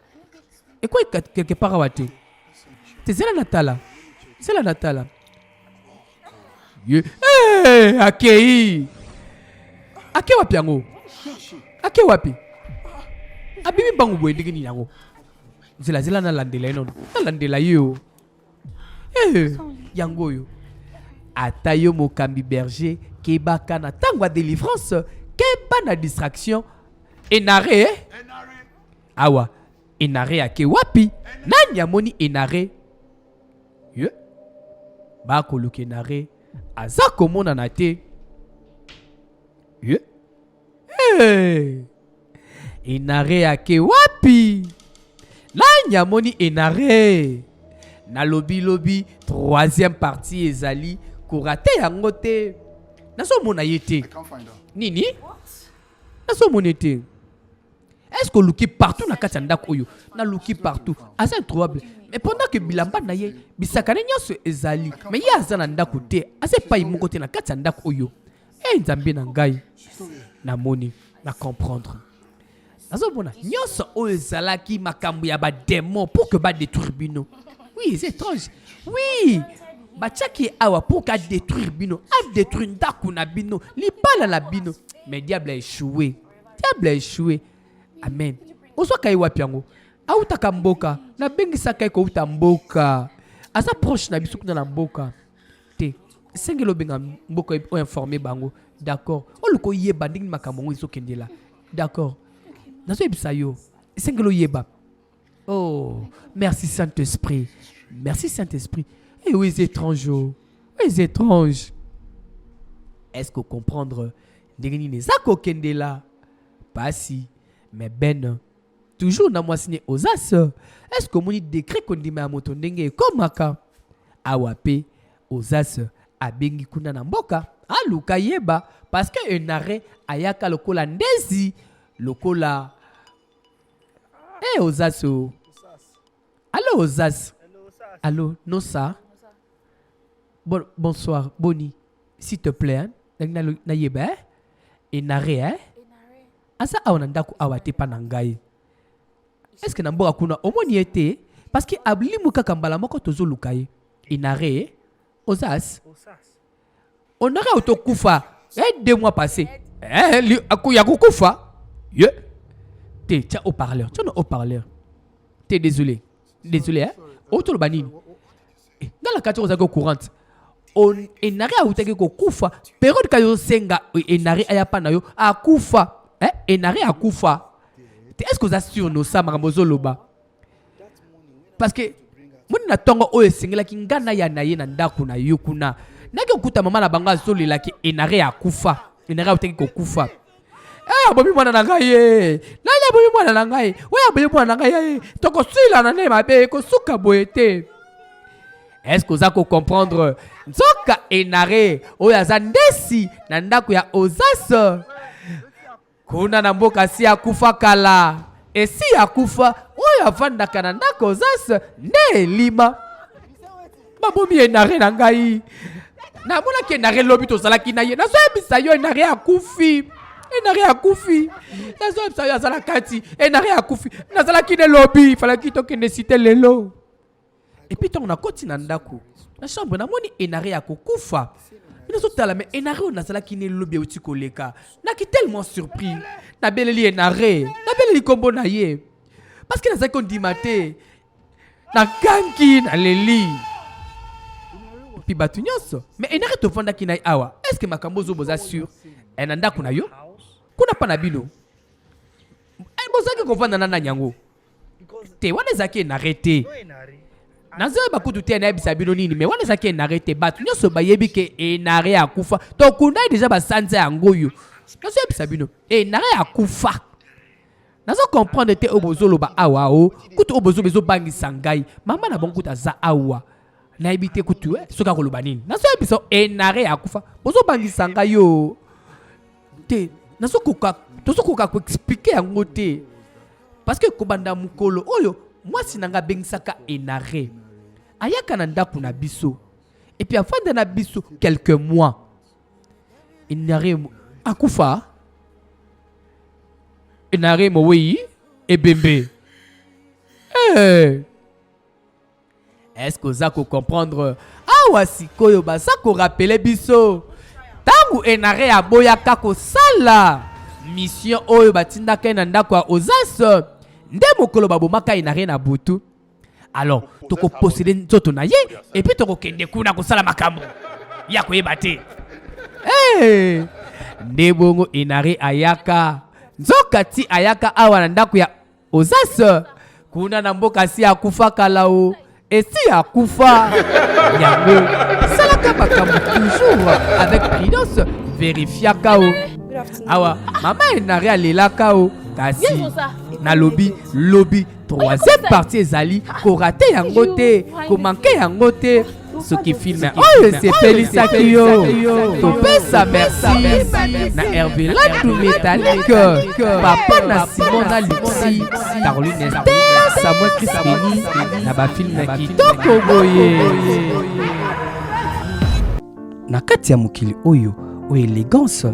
Et quoi quelque part awate. Te zela natala. C'est la natala. Akei. Ake wapi yango? Ake wapi? Abibi bangu boye ndenge ni yango. Zela na landela ino. Na landela yo. Yango yo. Atayo mokambi berger kebaka na tangwa délivrance keba na distraction enare. Awa. Enare ake wapi? Nani amoni enare? Ba koluka enare. Aza komona na te. Enare ake wapi? La nyamoni enare. Na lobi troisième partie ezali kurate yango te. Naso mona yete. Nini? Naso mona yete. Est-ce que luki partout na kati ndako oyo? Na luki partout. Asa introuvable. Mais pendant que bilamba na ye bisakane nyoso ezali. Mais ye aza na ndako te. Asa pa imoko te na kati ndako oyo. Nzambe na ngai. Na moni, na comprendre. Nazo mona nyoso oyo ezalaki makambo ya ba démon pour que ba détruire bino. Oui, c'est étrange. Oui. Bachaki awa pour ka détruire bino. A détruire ndako na bino. Libala na bino. Mais diable a échoué. Diable a échoué. Amen. Oso kai wapi yango? Auta kamboka. Na bengi sakai ko uta mboka. Asa proche na biso na mboka. Te. Sengelo benga mboka o informer bango. D'accord. Oluko yeba ndingi makambo iso kendela. D'accord. Nazo ebisa yo. Sengelo yeba. Oh, merci Saint-Esprit. Merci Saint-Esprit. Et oui, c'est étrange. Oui, c'est étrange. Est-ce que comprendre ndingi ne zako kendela? Pas si. Mais ben, toujours na moi signé aux as. Est-ce que mon décret qu'on dit à moto ndenge comme aka awape aux as a bengi kuna na mboka aluka yeba parce que un arrêt ayaka lokola ndezi lokola aux as. Allô aux as. Allô non ça. Bonsoir Boni s'il te plaît na yeba un arrêt hein. Asa awana ndako awate pa na ngai. Est-ce que na mboka kuna omoni ete parce que ablimu kaka mbala moko tozo lukaye inare osas onare autokufa 2 mois passés. Il y a kukufa. Tiens, haut-parleur. Tu as un haut-parleur. T'es désolé. Désolé, hein? Autour banine. Dans la quartier, on a courante. On n'a rien à outer que kufa. Période quand on senga, on n'a rien à panayo. À kufa. On n'a rien à kufa. Est-ce que vous assurez nos samamozo loba? Parce que, moi, na tongo oye singela kingana ya na ye na ndaku na yukuna. Naki okuta mama na banga zoli la ki enare ya kufa. Enare ya uteki ko kufa. Bobi mwana na ngai. Nani bobi mwana na ngai? Oya bobi mwana na ngai. Toko sila na ne mabe ko suka boyete. Est-ce que vous allez comprendre? Nzoka enare oya zandesi na ndaku ya ozas. Kuna na mboka si ya kufa kala. Et si ya kufa oya vanda kana ndako ozas ne lima. Babomi enare na ngai. Na mona ki enare lobi to sala ki na ye. Na so ebisa yo enare akufi. Enare akufi. Na so ebisa yo sala kati. Enare akufi. Na sala ki ne lobi. Fala ki to ki ne cite lelo. Et puis on a koti na ndako. Na chambre na moni enare akufa. Nous sommes là, mais enare on a sala ki ne lobi uti koleka. Na ki tellement surpris. Na beleli enare. Na beleli kombo na ye. Parce que na sa kon di maté. Na kanki na leli. Puis batu nyonso. Mais enare to fanda ki na awa. Est-ce que makambo zo boza sûr? Enanda kuna yo? Kuna pa na bino. Boza ki ko fanda na nyango. Te wana zaki enare te. Nazo bakutu te na bisa bino nini, mais wana zaki enare te. Batu nyonso bayebi ke enare akufa. To kuna déjà ba sanza yango yo. Nazo bisa bino. Enare akufa. Nazo comprendre te obozolo ba awa o. Kutu obozo bezo bangi sangai. Mama na bonkuta za awa. Na ibite kutu soka koloba nini. Nazo biso enare akufa. Bozo bangi sangai yo. Te nazo koka ko expliquer yango te. Parce que kobanda mukolo oyo moi sinanga bengisaka enare. Ayaka na ndaku na biso. Et puis avant de na biso quelques mois. Enare akufa. Enare mo oui ebembe. Est-ce que vous allez comprendre? Awa sikoyo basa ko rappeler biso. Tangu enare ya boya kako sala. Mission oyo batinda kena ndako ozas. Nde mokolo babomaka enare na butu. Alors, toko posséder nzoto na ye et puis toko kende kuna ko sala makambo. Ya ko yebate. Nde bongo enare ayaka. Nzoka ti ayaka awa na ndako ya ozas. Kuna na mboka si akufa kalao. Et si akufa yango salaka makambo toujours avec prudence vérifia kao. Awa mama enare alela kao kasi na lobby 3e partie ezali ko raté yango te ko manquer yango te. Ce qui filme c'est Pelisaki yo. Topesa merci na Hervé Latou métallique. Papa na Simona Luxi. Caroline Esther. Samuel Crispini. Na ba film kitoko boye. Na kati ya mokili oyo élégance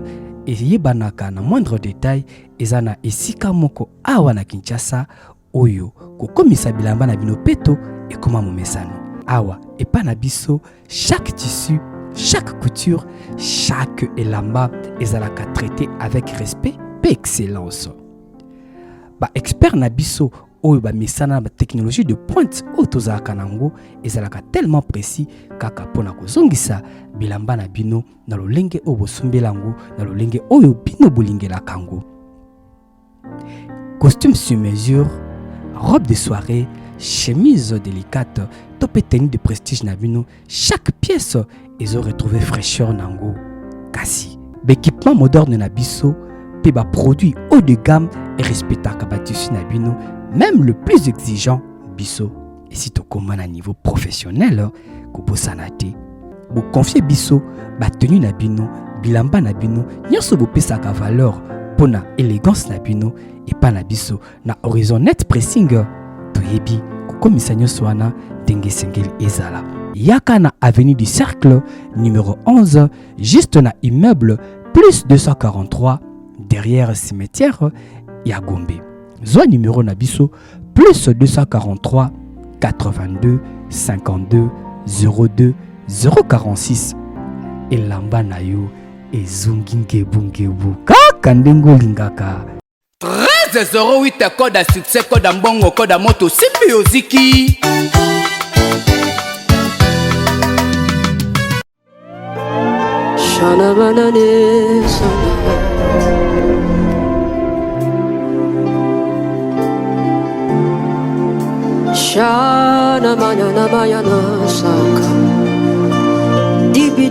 eyebanaka na moindre détail ezana esika moko awa na Kinshasa oyo kokomisa bilamba na bino peto ekoma momesano. Awa epa na biso chaque tissu, chaque couture, chaque elamba ezalaka traité avec respect et excellence. Ba expert na biso oyo ba misana ba technologie de pointe otozalaka nango ezalaka tellement précis kaka pona kozongisa bilamba na bino na lolenge oyo bosombelango na lolenge oyo bino bolingelaka yango. Costume sur mesure, robe de soirée, chemise délicate, top et tenue de prestige na bino, chaque pièce ils ont retrouvé fraîcheur nango. Kasi, l'équipement moderne na biso, pe ba produit haut de gamme et respectaka ba tissu na bino, même le plus exigeant biso. Et si to comme à niveau professionnel, ko bosana te. Bo confier biso ba tenue na bino, bilamba na bino, nyonso bo pesaka valeur pona élégance na bino et pa na biso na horizon net pressing to yebi ko komisa nyonso wana ndenge sengeli ezala. Yaka na avenue du Cercle numéro 11 juste na immeuble plus 243 derrière cimetière ya Gombe. Zwa numéro na biso plus 243 82 52 02 046 elamba na yo ezongi ngebungebu kaka ndenge olingaka. 1308 code à succès, code à mbongo, code à moto, simbi oziki. Shana manane sana. Shana manana mayana saka. Dibi